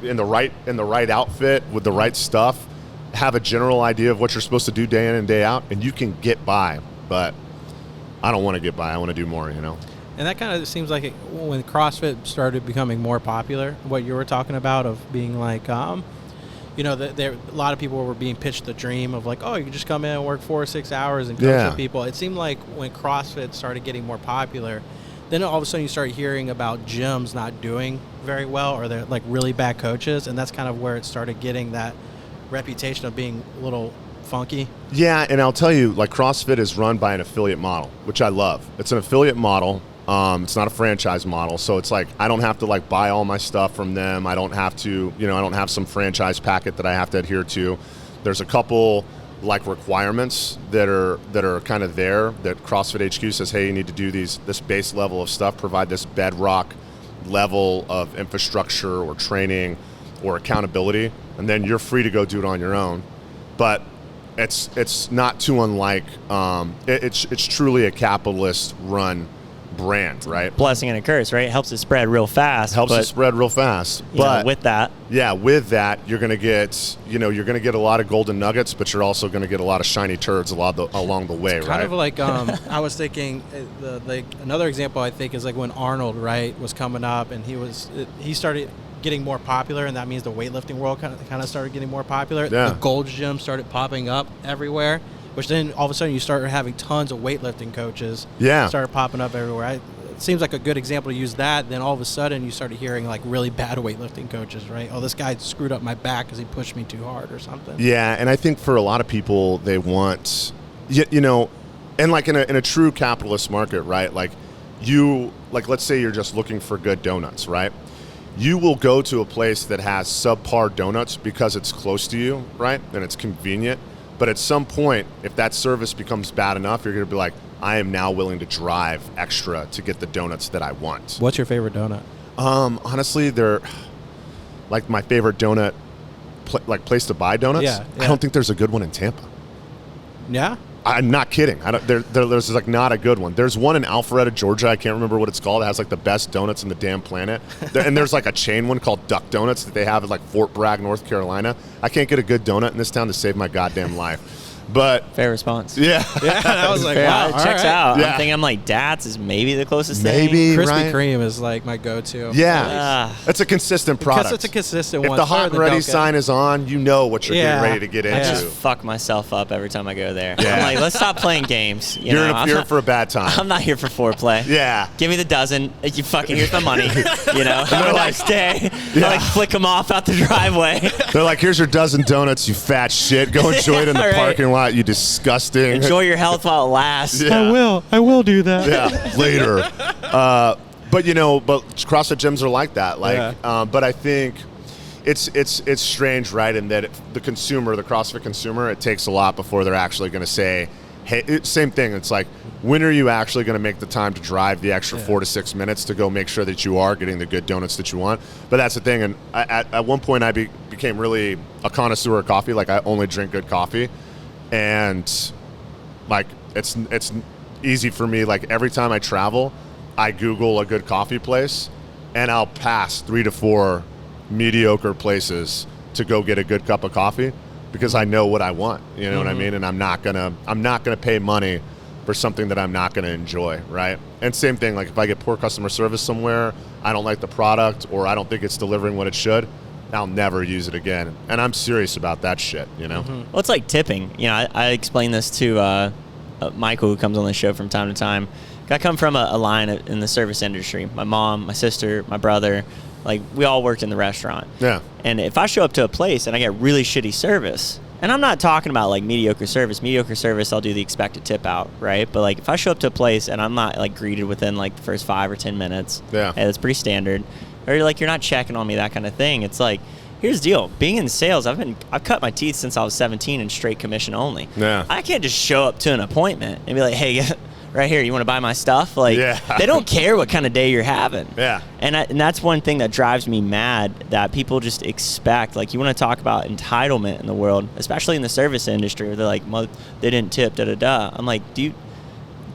[SPEAKER 2] In the right outfit with the right stuff, have a general idea of what you're supposed to do day in and day out, and you can get by. But I don't want to get by. I want to do more,
[SPEAKER 3] And that kind of seems like when CrossFit started becoming more popular, what you were talking about of being like, a lot of people were being pitched the dream of like, oh, you can just come in and work 4 or 6 hours and coach with people. It seemed like when CrossFit started getting more popular, then all of a sudden you start hearing about gyms not doing very well, or they're like really bad coaches, and that's kind of where it started getting that reputation of being a little funky.
[SPEAKER 2] Yeah, and I'll tell you, like CrossFit is run by an affiliate model, which I love. It's an affiliate model. It's not a franchise model, so it's like I don't have to like buy all my stuff from them. I don't have to, I don't have some franchise packet that I have to adhere to. There's a couple like requirements that are kind of there, that CrossFit HQ says, hey, you need to do this base level of stuff, provide this bedrock level of infrastructure or training or accountability, and then you're free to go do it on your own. But it's not too unlike, it's truly a capitalist run brand, right?
[SPEAKER 1] Blessing and a curse, right? It helps it spread real fast.
[SPEAKER 2] But
[SPEAKER 1] with that,
[SPEAKER 2] you're going to get, a lot of golden nuggets, but you're also going to get a lot of shiny turds along the way,
[SPEAKER 3] it's
[SPEAKER 2] right?
[SPEAKER 3] Kind of like I was thinking, another example I think is like when Arnold, right, was coming up, and he started getting more popular, and that means the weightlifting world kind of started getting more popular.
[SPEAKER 2] Yeah.
[SPEAKER 3] The Gold's Gym started popping up everywhere, which then all of a sudden you start having tons of weightlifting coaches.
[SPEAKER 2] Yeah.
[SPEAKER 3] Started popping up everywhere. It seems like a good example to use that. Then all of a sudden you started hearing like really bad weightlifting coaches, right? Oh, this guy screwed up my back because he pushed me too hard or something.
[SPEAKER 2] Yeah, and I think for a lot of people, they want, and like in a true capitalist market, right? Like let's say you're just looking for good donuts, right? You will go to a place that has subpar donuts because it's close to you, right? And it's convenient. But at some point, if that service becomes bad enough, you're going to be like, I am now willing to drive extra to get the donuts that I want.
[SPEAKER 3] What's your favorite donut?
[SPEAKER 2] Honestly, they're like my favorite donut, place to buy donuts.
[SPEAKER 3] Yeah.
[SPEAKER 2] I don't think there's a good one in Tampa.
[SPEAKER 3] Yeah?
[SPEAKER 2] I'm not kidding. There's like not a good one. There's one in Alpharetta, Georgia. I can't remember what it's called. It has like the best donuts in the damn planet. And there's like a chain one called Duck Donuts that they have at like Fort Bragg, North Carolina. I can't get a good donut in this town to save my goddamn life. But
[SPEAKER 1] fair response.
[SPEAKER 2] Yeah.
[SPEAKER 3] Yeah, I was like, wow,
[SPEAKER 1] it checks
[SPEAKER 3] right.
[SPEAKER 1] out.
[SPEAKER 2] Yeah.
[SPEAKER 1] I'm thinking like Dats is maybe the closest
[SPEAKER 2] Maybe,
[SPEAKER 1] thing.
[SPEAKER 3] Krispy
[SPEAKER 2] right?
[SPEAKER 3] Kreme is like my go-to.
[SPEAKER 2] Yeah. It's a consistent product.
[SPEAKER 3] Because it's a consistent
[SPEAKER 2] if
[SPEAKER 3] one.
[SPEAKER 2] the hot and ready sign is on, you know what you're getting ready to get
[SPEAKER 1] I
[SPEAKER 2] into.
[SPEAKER 1] just fuck myself up every time I go there.
[SPEAKER 2] Yeah.
[SPEAKER 1] I'm like, let's stop playing games.
[SPEAKER 2] You're in for a bad time.
[SPEAKER 1] I'm not here for foreplay.
[SPEAKER 2] Yeah.
[SPEAKER 1] Give me the dozen. You fucking, here's my money. The next day,
[SPEAKER 2] Yeah.
[SPEAKER 1] I like flick them off out the driveway.
[SPEAKER 2] They're like, here's your dozen donuts, you fat shit. Go enjoy it in the
[SPEAKER 1] Right.
[SPEAKER 2] parking lot, you disgusting.
[SPEAKER 1] Enjoy your health while it lasts.
[SPEAKER 2] Yeah.
[SPEAKER 3] I will do that.
[SPEAKER 2] Yeah, later. But CrossFit gyms are like that. But I think it's strange, right? In that the CrossFit consumer, it takes a lot before they're actually going to say, hey, same thing. It's like, when are you actually going to make the time to drive the extra 4 to 6 minutes to go make sure that you are getting the good donuts that you want? But that's the thing. And at one point, I became really a connoisseur of coffee. Like, I only drink good coffee. And like it's easy for me. Like, every time I travel, I Google a good coffee place, and I'll pass 3 to 4 mediocre places to go get a good cup of coffee because I know what I want. You know what I mean? And I'm not gonna pay money for something that I'm not gonna enjoy, right? And same thing. Like, if I get poor customer service somewhere, I don't like the product, or I don't think it's delivering what it should, I'll never use it again. And I'm serious about that shit,
[SPEAKER 1] Well, it's like tipping. I explain this to Michael, who comes on the show from time to time. I come from a line in the service industry. My mom, my sister, my brother, like, we all worked in the restaurant.
[SPEAKER 2] Yeah.
[SPEAKER 1] And if I show up to a place and I get really shitty service, and I'm not talking about like mediocre service, I'll do the expected tip out, right? But like, if I show up to a place and I'm not like greeted within like the first 5 or 10 minutes,
[SPEAKER 2] hey,
[SPEAKER 1] that's pretty standard. Or like, you're not checking on me, that kind of thing. It's like, here's the deal. Being in sales, I've cut my teeth since I was 17 in straight commission only.
[SPEAKER 2] Yeah.
[SPEAKER 1] I can't just show up to an appointment and be like, hey, right here, you want to buy my stuff? Like, they don't care what kind of day you're having.
[SPEAKER 2] Yeah.
[SPEAKER 1] And that's one thing that drives me mad, that people just expect. Like, you want to talk about entitlement in the world, especially in the service industry, where they're like, they didn't tip, da-da-da. I'm like, do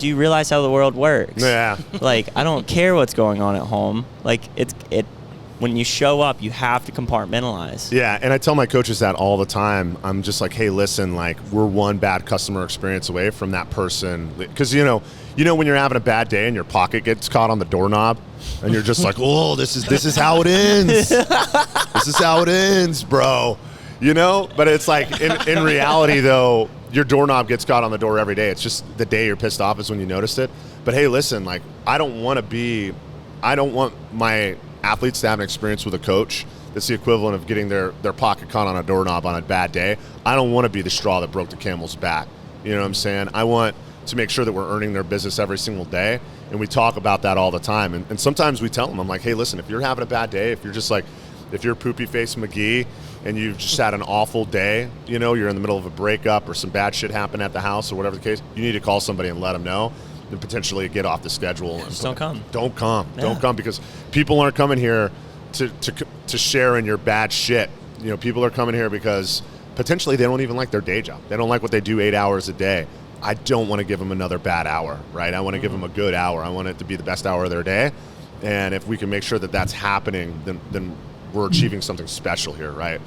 [SPEAKER 1] you realize how the world works?
[SPEAKER 2] Yeah.
[SPEAKER 1] Like, I don't care what's going on at home. Like, when you show up, you have to compartmentalize.
[SPEAKER 2] Yeah, and I tell my coaches that all the time. I'm just like, hey, listen, like, we're one bad customer experience away from that person. Because, when you're having a bad day and your pocket gets caught on the doorknob, and you're just like, oh, this is how it ends. This is how it ends, bro. But it's like, in reality, though, your doorknob gets caught on the door every day. It's just the day you're pissed off is when you noticed it. But hey, listen, like, I don't want my athletes to have an experience with a coach that's the equivalent of getting their pocket caught on a doorknob on a bad day. I don't want to be the straw that broke the camel's back. You know what I'm saying? I want to make sure that we're earning their business every single day, and we talk about that all the time. And sometimes we tell them, I'm like, hey, listen, if you're having a bad day, if you're just like, if you're Poopy Face McGee and you've just had an awful day, you know, you're in the middle of a breakup or some bad shit happened at the house or whatever the case, you need to call somebody and let them know and potentially get off the schedule.
[SPEAKER 1] Just don't come.
[SPEAKER 2] Don't come because people aren't coming here to share in your bad shit. You know, people are coming here because potentially they don't even like their day job. They don't like what they do 8 hours a day. I don't want to give them another bad hour, right? I want to give them a good hour. I want it to be the best hour of their day. And if we can make sure that that's happening, then we're achieving something special here, right?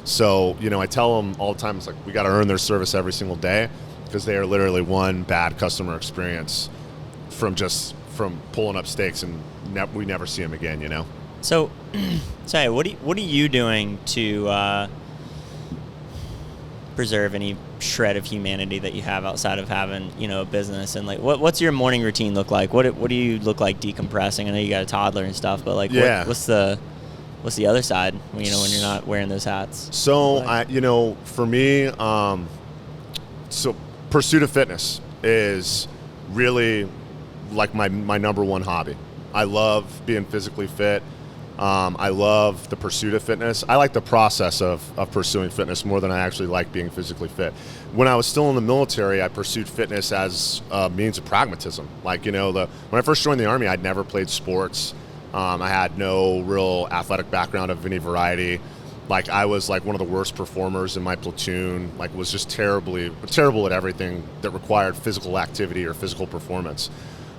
[SPEAKER 2] So, you know, I tell them all the time, it's like, we got to earn their service every single day because they are literally one bad customer experience from pulling up stakes and we never see them again, you know?
[SPEAKER 1] So, hey, what are you doing to preserve any shred of humanity that you have outside of having, you know, a business? And like, what's your morning routine look like? What do you look like decompressing? I know you got a toddler and stuff, but like, what's the other side? You know, when you're not wearing those hats.
[SPEAKER 2] So for me, so pursuit of fitness is really like my number one hobby. I love being physically fit. I love the pursuit of fitness. I like the process of pursuing fitness more than I actually like being physically fit. When I was still in the military, I pursued fitness as a means of pragmatism. Like, you know, when I first joined the Army, I'd never played sports. I had no real athletic background of any variety. Like, I was like one of the worst performers in my platoon, like was just terrible at everything that required physical activity or physical performance.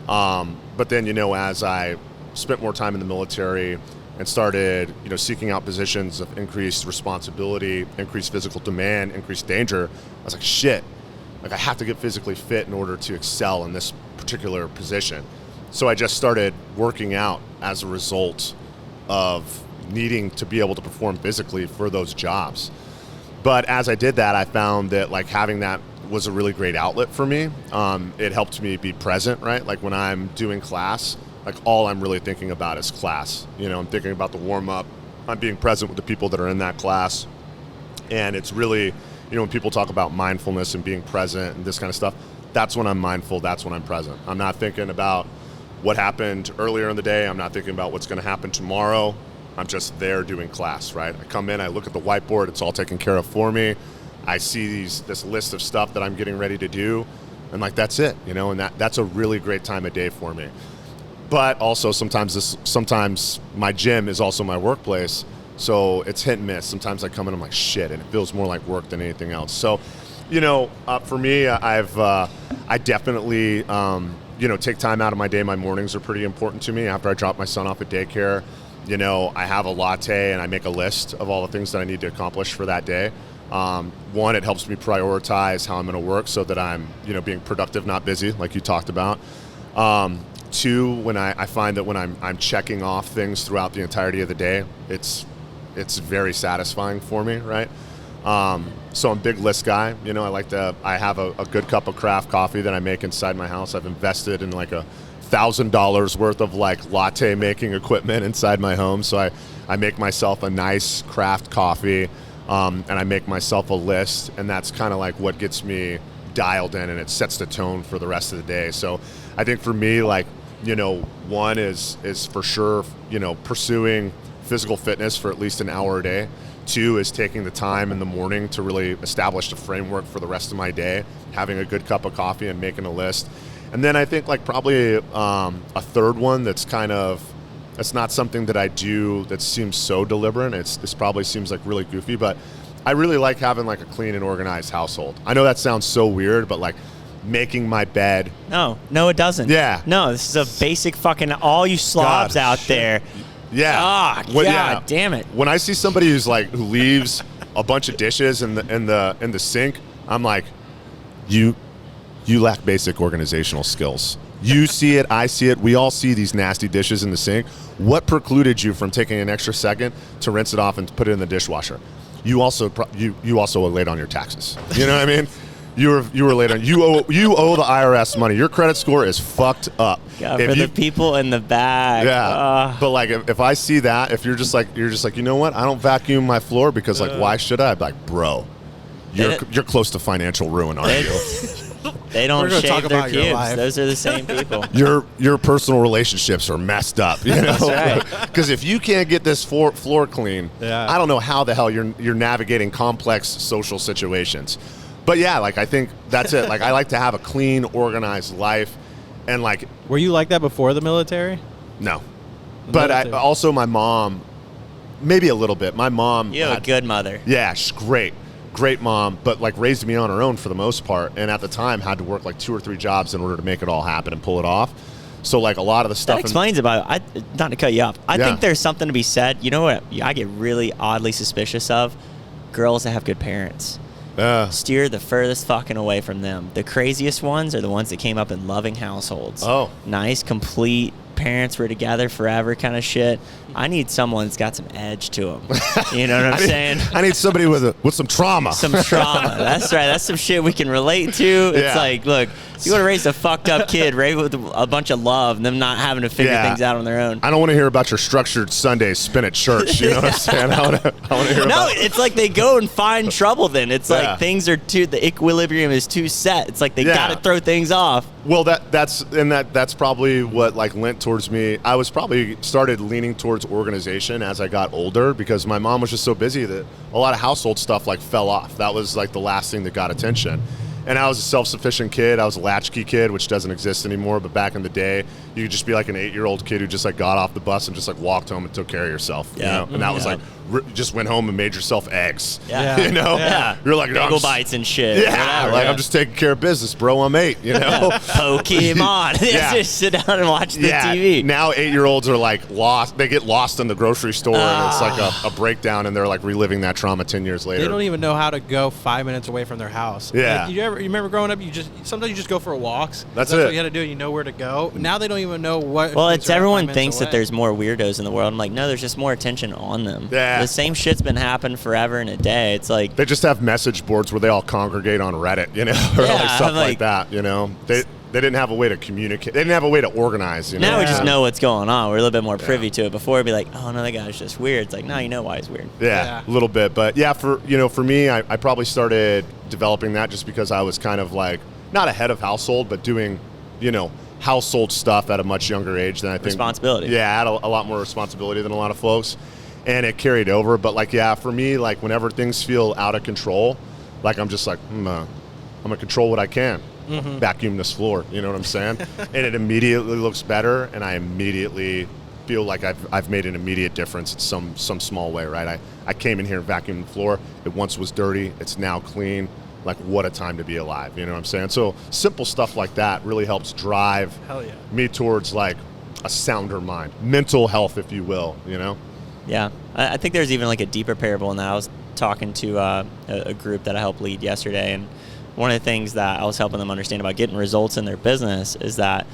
[SPEAKER 2] But then, you know, as I spent more time in the military and started, you know, seeking out positions of increased responsibility, increased physical demand, increased danger, I was like, shit, like I have to get physically fit in order to excel in this particular position. So I just started working out as a result of needing to be able to perform physically for those jobs. But as I did that, I found that like having that was a really great outlet for me. It helped me be present, right? Like when I'm doing class, like all I'm really thinking about is class. You know, I'm thinking about the warm up. I'm being present with the people that are in that class. And it's really, you know, when people talk about mindfulness and being present and this kind of stuff, that's when I'm mindful, that's when I'm present. I'm not thinking about what happened earlier in the day. I'm not thinking about what's going to happen tomorrow. I'm just there doing class, right? I come in, I look at the whiteboard, it's all taken care of for me. I see this list of stuff that I'm getting ready to do, and like that's it, you know, and that's a really great time of day for me. But also sometimes my gym is also my workplace, so it's hit and miss. Sometimes I come in and I'm like, shit, and it feels more like work than anything else. So, you know, for me, I definitely, you know, take time out of my day. My mornings are pretty important to me. After I drop my son off at daycare, you know, I have a latte and I make a list of all the things that I need to accomplish for that day. One, it helps me prioritize how I'm going to work so that I'm, you know, being productive, not busy, like you talked about. Two, when I find that when I'm checking off things throughout the entirety of the day, it's very satisfying for me, right? So I'm a big list guy. You know, I have a good cup of craft coffee that I make inside my house. I've invested in like $1,000 worth of like latte making equipment inside my home. So I make myself a nice craft coffee, and I make myself a list, and that's kind of like what gets me dialed in, and it sets the tone for the rest of the day. So I think for me, like, you know, one is for sure, you know, pursuing physical fitness for at least an hour a day. Two is taking the time in the morning to really establish the framework for the rest of my day, having a good cup of coffee and making a list. And then I think like probably a third one that's not something that I do that seems so deliberate. This probably seems like really goofy, but I really like having like a clean and organized household. I know that sounds so weird, but like making my bed.
[SPEAKER 1] No, it doesn't.
[SPEAKER 2] Yeah.
[SPEAKER 1] No, this is a basic fucking, all you slobs
[SPEAKER 2] God,
[SPEAKER 1] out there.
[SPEAKER 2] Yeah.
[SPEAKER 1] Ah, God damn it.
[SPEAKER 2] When I see somebody who leaves a bunch of dishes in the sink, I'm like, you lack basic organizational skills. You see it, I see it, we all see these nasty dishes in the sink. What precluded you from taking an extra second to rinse it off and put it in the dishwasher? You also were late on your taxes. You know what I mean? You were late on. You owe the IRS money. Your credit score is fucked up.
[SPEAKER 1] God, for the people in the back.
[SPEAKER 2] Yeah. But like if I see that, if you're just like, you know what? I don't vacuum my floor because like why should I? I'd be like, bro, you're close to financial ruin, aren't you?
[SPEAKER 1] They don't
[SPEAKER 3] We're gonna talk
[SPEAKER 1] shave their
[SPEAKER 3] about your
[SPEAKER 1] pubes.
[SPEAKER 3] life.
[SPEAKER 1] Those are the same people.
[SPEAKER 2] Your personal relationships are messed up, you know.
[SPEAKER 1] That's
[SPEAKER 2] Because if you can't get this floor clean,
[SPEAKER 3] Yeah.
[SPEAKER 2] I don't know how the hell you're navigating complex social situations. But yeah, like I think that's it. Like I like to have a clean, organized life, and like
[SPEAKER 3] Were you like that before the military?
[SPEAKER 2] no. But
[SPEAKER 3] military.
[SPEAKER 2] also my mom, maybe a little bit. My mom,
[SPEAKER 1] You have a good mother.
[SPEAKER 2] yeah, she's great mom, but like raised me on her own for the most part, and at the time had to work like 2 or 3 jobs in order to make it all happen and pull it off. So like a lot of the stuff
[SPEAKER 1] That explains about it. Not to cut you off. I
[SPEAKER 2] Yeah.
[SPEAKER 1] think there's something to be said. You know what I get really oddly suspicious of? Girls that have good parents. Steer the furthest fucking away from them. The craziest ones are the ones that came up in loving households.
[SPEAKER 2] Oh.
[SPEAKER 1] Nice, complete, parents were together forever kind of shit. I need someone that's got some edge to them. You know what I'm saying?
[SPEAKER 2] I need somebody with some trauma.
[SPEAKER 1] Some trauma. That's right. That's some shit we can relate to. It's
[SPEAKER 2] Yeah.
[SPEAKER 1] like, look, you want to raise a fucked up kid, raise with a bunch of love, and them not having to figure
[SPEAKER 2] Yeah.
[SPEAKER 1] things out on their own.
[SPEAKER 2] I don't want to hear about your structured Sunday spin at church. You know what I'm saying? I want to hear
[SPEAKER 1] No,
[SPEAKER 2] about.
[SPEAKER 1] it's like they go and find trouble then. It's
[SPEAKER 2] Yeah.
[SPEAKER 1] like things are the equilibrium is too set. It's like they
[SPEAKER 2] Yeah.
[SPEAKER 1] got to throw things off.
[SPEAKER 2] Well, that's probably what like lent towards me. I was probably started leaning towards organization as I got older because my mom was just so busy that a lot of household stuff like fell off. That was like the last thing that got attention. And I was a self-sufficient kid. I was a latchkey kid, which doesn't exist anymore. But back in the day, you could just be like an 8-year-old kid who just like got off the bus and just like walked home and took care of yourself.
[SPEAKER 1] Yeah.
[SPEAKER 2] You know? And that was
[SPEAKER 1] Yeah.
[SPEAKER 2] like just went home and made yourself eggs.
[SPEAKER 1] Yeah.
[SPEAKER 2] You know,
[SPEAKER 1] Yeah.
[SPEAKER 2] you're like
[SPEAKER 1] Bagel bites and shit.
[SPEAKER 2] Yeah,
[SPEAKER 1] whatever,
[SPEAKER 2] like
[SPEAKER 1] yeah.
[SPEAKER 2] I'm just taking care of business, bro. I'm 8. You know.
[SPEAKER 1] Pokemon.
[SPEAKER 2] Yeah.
[SPEAKER 1] Just sit down and watch the TV.
[SPEAKER 2] Now 8-year-olds are like lost. They get lost in the grocery store, and it's like
[SPEAKER 1] Ah.
[SPEAKER 2] a breakdown, and they're like reliving that trauma 10 years later.
[SPEAKER 3] They don't even know how to go 5 minutes away from their house.
[SPEAKER 2] Yeah.
[SPEAKER 3] Like, you remember growing up? Sometimes you just go for walks.
[SPEAKER 2] That's
[SPEAKER 3] what
[SPEAKER 2] it.
[SPEAKER 3] you had to do. You know where to go. Now they don't even know what.
[SPEAKER 1] Well,
[SPEAKER 3] things
[SPEAKER 1] it's
[SPEAKER 3] are 5
[SPEAKER 1] everyone
[SPEAKER 3] minutes
[SPEAKER 1] thinks that
[SPEAKER 3] away.
[SPEAKER 1] there's more weirdos in the world. I'm like, no, there's just more attention on them.
[SPEAKER 2] Yeah.
[SPEAKER 1] The same shit's been happening forever in a day. It's like,
[SPEAKER 2] They just have message boards where they all congregate on Reddit, you know, or
[SPEAKER 1] Yeah,
[SPEAKER 2] like stuff like
[SPEAKER 1] like-
[SPEAKER 2] that. You know, they didn't have a way to communicate. They didn't have a way to organize. You know,
[SPEAKER 1] now we just
[SPEAKER 3] Yeah.
[SPEAKER 1] know what's going on. We're a little bit more privy to it. Before, it'd be like, oh, no, that guy's just weird. It's like, no, you know why he's weird.
[SPEAKER 2] Yeah,
[SPEAKER 3] Yeah.
[SPEAKER 2] a little bit. But yeah, for me, I probably started developing that just because I was kind of like not a head of household, but doing, household stuff at a much younger age than I think.
[SPEAKER 1] Responsibility.
[SPEAKER 2] Yeah, I had a lot more responsibility than a lot of folks. And it carried over. But like, yeah, for me, like whenever things feel out of control, like I'm just like, I'm going to control what I can. Vacuum this floor. You know what I'm saying? And it immediately looks better. And I immediately feel like I've made an immediate difference in some small way, right? I came in here and vacuumed the floor. It once was dirty. It's now clean. Like, what a time to be alive. You know what I'm saying? So simple stuff like that really helps drive
[SPEAKER 3] Hell yeah.
[SPEAKER 2] me towards like a sounder mind, mental health, if you will,
[SPEAKER 1] Yeah. I think there's even like a deeper parable in that. I was talking to a group that I helped lead yesterday, and one of the things that I was helping them understand about getting results in their business is that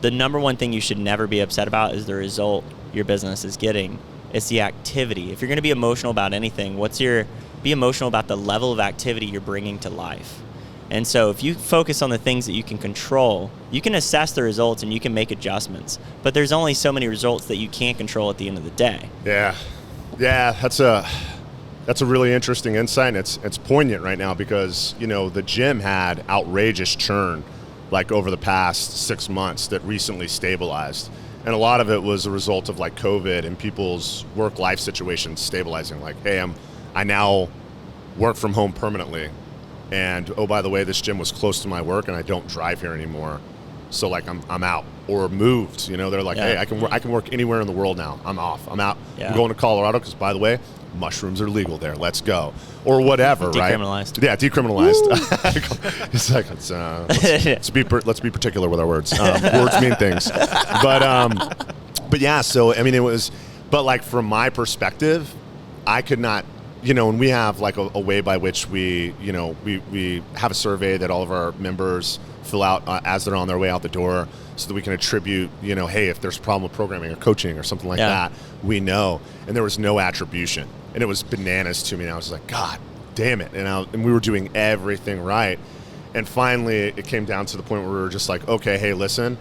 [SPEAKER 1] the number one thing you should never be upset about is the result your business is getting. It's the activity. If you're going to be emotional about anything, be emotional about the level of activity you're bringing to life. And so if you focus on the things that you can control, you can assess the results and you can make adjustments. But there's only so many results that you can't control at the end of the day.
[SPEAKER 2] Yeah. That's a really interesting insight, and it's poignant right now because, the gym had outrageous churn like over the past 6 months that recently stabilized. And a lot of it was a result of like COVID and people's work-life situations stabilizing. Like, hey, I now work from home permanently. And, oh, by the way, this gym was close to my work and I don't drive here anymore. So like I'm out or moved, they're like,
[SPEAKER 1] Yeah.
[SPEAKER 2] hey, I can work anywhere in the world now. I'm off. I'm out.
[SPEAKER 1] Yeah.
[SPEAKER 2] I'm going to Colorado because, by the way, mushrooms are legal there. Let's go. Or whatever, right?
[SPEAKER 1] Decriminalized.
[SPEAKER 2] Yeah, decriminalized. It's like, let's be particular with our words. Words mean things. But yeah, so, I mean, but like from my perspective, I could not, and we have like a way by which we have a survey that all of our members fill out as they're on their way out the door so that we can attribute, hey, if there's a problem with programming or coaching or something like that, we know. And there was no attribution. And it was bananas to me. And I was like, God damn it. And we were doing everything right. And finally, it came down to the point where we were just like, okay, hey, listen,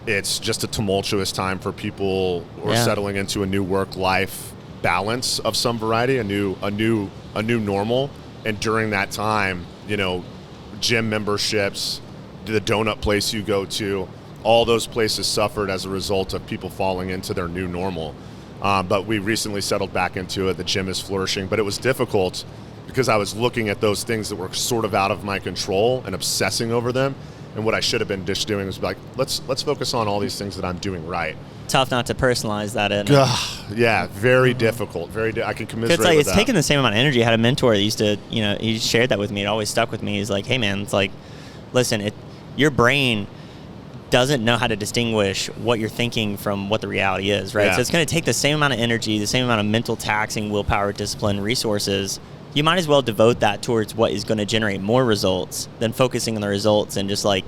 [SPEAKER 2] it's just a tumultuous time for people who are settling into a new work-life balance of some variety, a new normal. And during that time, gym memberships, the donut place you go to, all those places suffered as a result of people falling into their new normal. But we recently settled back into it. The gym is flourishing, but it was difficult because I was looking at those things that were sort of out of my control and obsessing over them. And what I should have been just doing was like, let's focus on all these things that I'm doing right.
[SPEAKER 1] Tough not to personalize that in.
[SPEAKER 2] Yeah, very difficult. I can commiserate
[SPEAKER 1] It's like
[SPEAKER 2] with
[SPEAKER 1] it's
[SPEAKER 2] that.
[SPEAKER 1] taking the same amount of energy. I had a mentor that used to, he shared that with me. It always stuck with me. He's like, hey man, it's like, listen, your brain doesn't know how to distinguish what you're thinking from what the reality is, right?
[SPEAKER 2] Yeah.
[SPEAKER 1] So it's going to take the same amount of energy, the same amount of mental taxing, willpower, discipline, resources. You might as well devote that towards what is going to generate more results than focusing on the results and just like,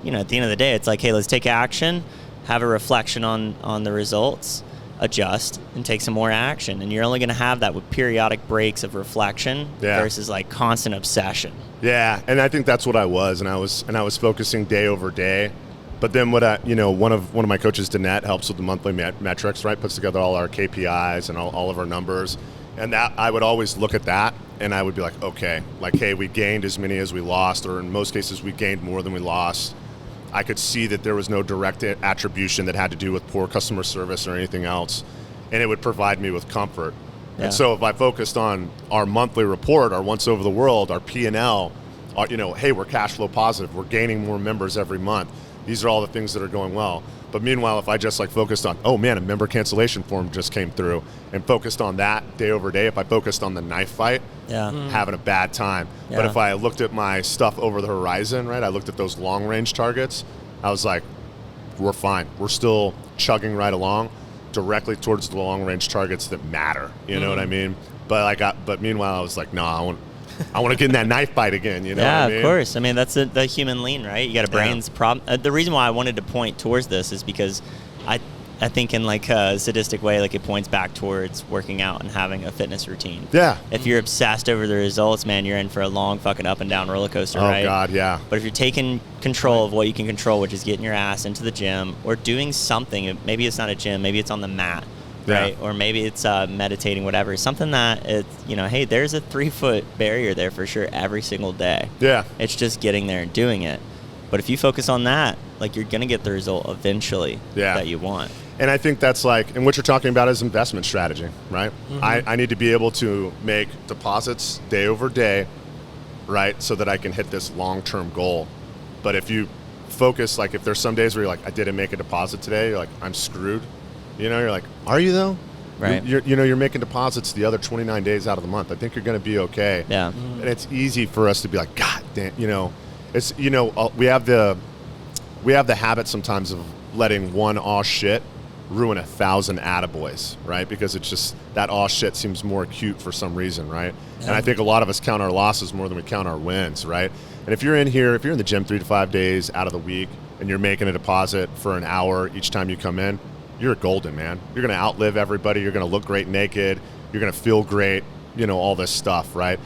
[SPEAKER 1] at the end of the day, it's like, hey, let's take action, have a reflection on the results, adjust, and take some more action. And you're only going to have that with periodic breaks of reflection versus like constant obsession.
[SPEAKER 2] Yeah, and I think that's what I was, and I was focusing day over day. But then one of my coaches, Danette, helps with the monthly metrics, right? Puts together all our KPIs and all of our numbers. And that I would always look at that and I would be like, okay, like, hey, we gained as many as we lost, or in most cases we gained more than we lost. I could see that there was no direct attribution that had to do with poor customer service or anything else. And it would provide me with comfort. Yeah. And so if I focused on our monthly report, our once over the world, our P&L, hey, we're cash flow positive. We're gaining more members every month. These are all the things that are going well. But meanwhile, if I just like focused on, oh man, a member cancellation form just came through, and focused on that day over day, if I focused on the knife fight, having a bad time. Yeah. But if I looked at my stuff over the horizon, right, I looked at those long range targets, I was like, we're fine. We're still chugging right along directly towards the long range targets that matter. You know what I mean? But meanwhile, I was like, no, I want to get in that knife fight again, what I mean?
[SPEAKER 1] Of course. I mean, that's the human lean, right? You got a brain's problem. The reason why I wanted to point towards this is because I think in like a sadistic way, like it points back towards working out and having a fitness routine. Yeah. If you're obsessed over the results, man, you're in for a long fucking up and down roller coaster, right?
[SPEAKER 2] Oh, God, yeah.
[SPEAKER 1] But if you're taking control of what you can control, which is getting your ass into the gym or doing something, maybe it's not a gym, maybe it's on the mat. Right, or maybe it's meditating, whatever. Something that it's, hey, there's a 3-foot barrier there for sure every single day. Yeah, it's just getting there and doing it. But if you focus on that, like you're gonna get the result eventually that you want.
[SPEAKER 2] And I think that's like, and what you're talking about is investment strategy, right? Mm-hmm. I need to be able to make deposits day over day, right, so that I can hit this long-term goal. But if you focus, like if there's some days where you're like, I didn't make a deposit today, you're like, I'm screwed. You're like, are you though? Right. You're making deposits the other 29 days out of the month. I think you're going to be okay. Yeah. And it's easy for us to be like, God damn, it's we have the habit sometimes of letting one aw shit ruin 1,000 attaboys, right? Because it's just that aw shit seems more acute for some reason, right? Yeah. And I think a lot of us count our losses more than we count our wins, right? And if you're in the gym 3 to 5 days out of the week and you're making a deposit for an hour each time you come in, you're golden, man. You're going to outlive everybody. You're going to look great naked. You're going to feel great, all this stuff, right?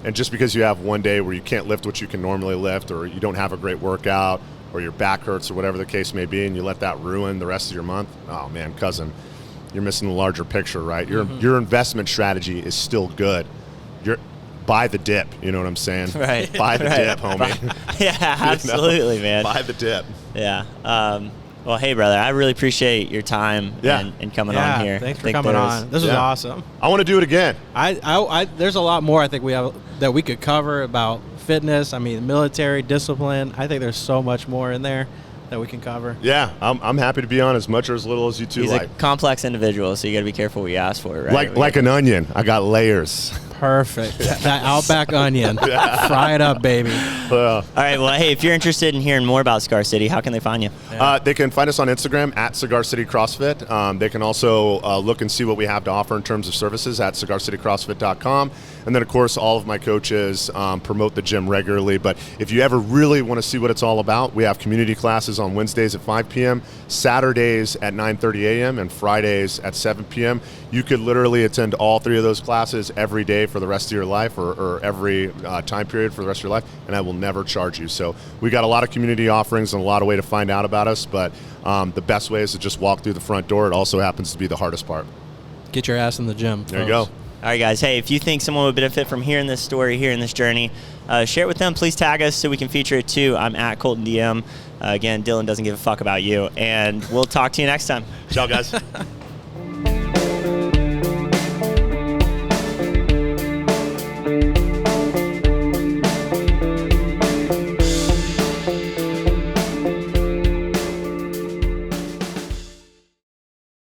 [SPEAKER 2] And just because you have one day where you can't lift what you can normally lift, or you don't have a great workout, or your back hurts, or whatever the case may be, and you let that ruin the rest of your month, oh man, cousin, you're missing the larger picture, right? Your investment strategy is still good. Buy the dip, you know what I'm saying? Right. Buy the dip, homie.
[SPEAKER 1] Yeah, absolutely, man.
[SPEAKER 2] Buy the dip.
[SPEAKER 1] Yeah. Well, hey, brother, I really appreciate your time and coming on here.
[SPEAKER 3] Thanks for coming on. This was awesome.
[SPEAKER 2] I want to do it again.
[SPEAKER 3] There's a lot more I think we have that we could cover about fitness. I mean, military discipline. I think there's so much more in there that we can cover.
[SPEAKER 2] Yeah, I'm happy to be on as much or as little as you two like.
[SPEAKER 1] He's a complex individual, so you got to be careful what you ask for, right?
[SPEAKER 2] Like an onion. I got layers.
[SPEAKER 3] Perfect. That Outback onion. Fry it up, baby.
[SPEAKER 1] All right. Well, hey, if you're interested in hearing more about Cigar City, how can they find you?
[SPEAKER 2] They can find us on Instagram at Cigar City CrossFit. They can also look and see what we have to offer in terms of services at cigarcitycrossfit.com. And then, of course, all of my coaches promote the gym regularly. But if you ever really want to see what it's all about, we have community classes on Wednesdays at 5 p.m., Saturdays at 9:30 a.m., and Fridays at 7 p.m. You could literally attend all 3 of those classes every day for the rest of your life, or every time period for the rest of your life, and I will never charge you. So we got a lot of community offerings and a lot of way to find out about us, but the best way is to just walk through the front door. It also happens to be the hardest part.
[SPEAKER 3] Get your ass in the gym.
[SPEAKER 2] There you go.
[SPEAKER 1] All right, guys. Hey, if you think someone would benefit from hearing this story, hearing this journey, share it with them. Please tag us so we can feature it too. I'm at Colton DM. Again, Dylan doesn't give a fuck about you. And we'll talk to you next time.
[SPEAKER 2] Ciao, guys.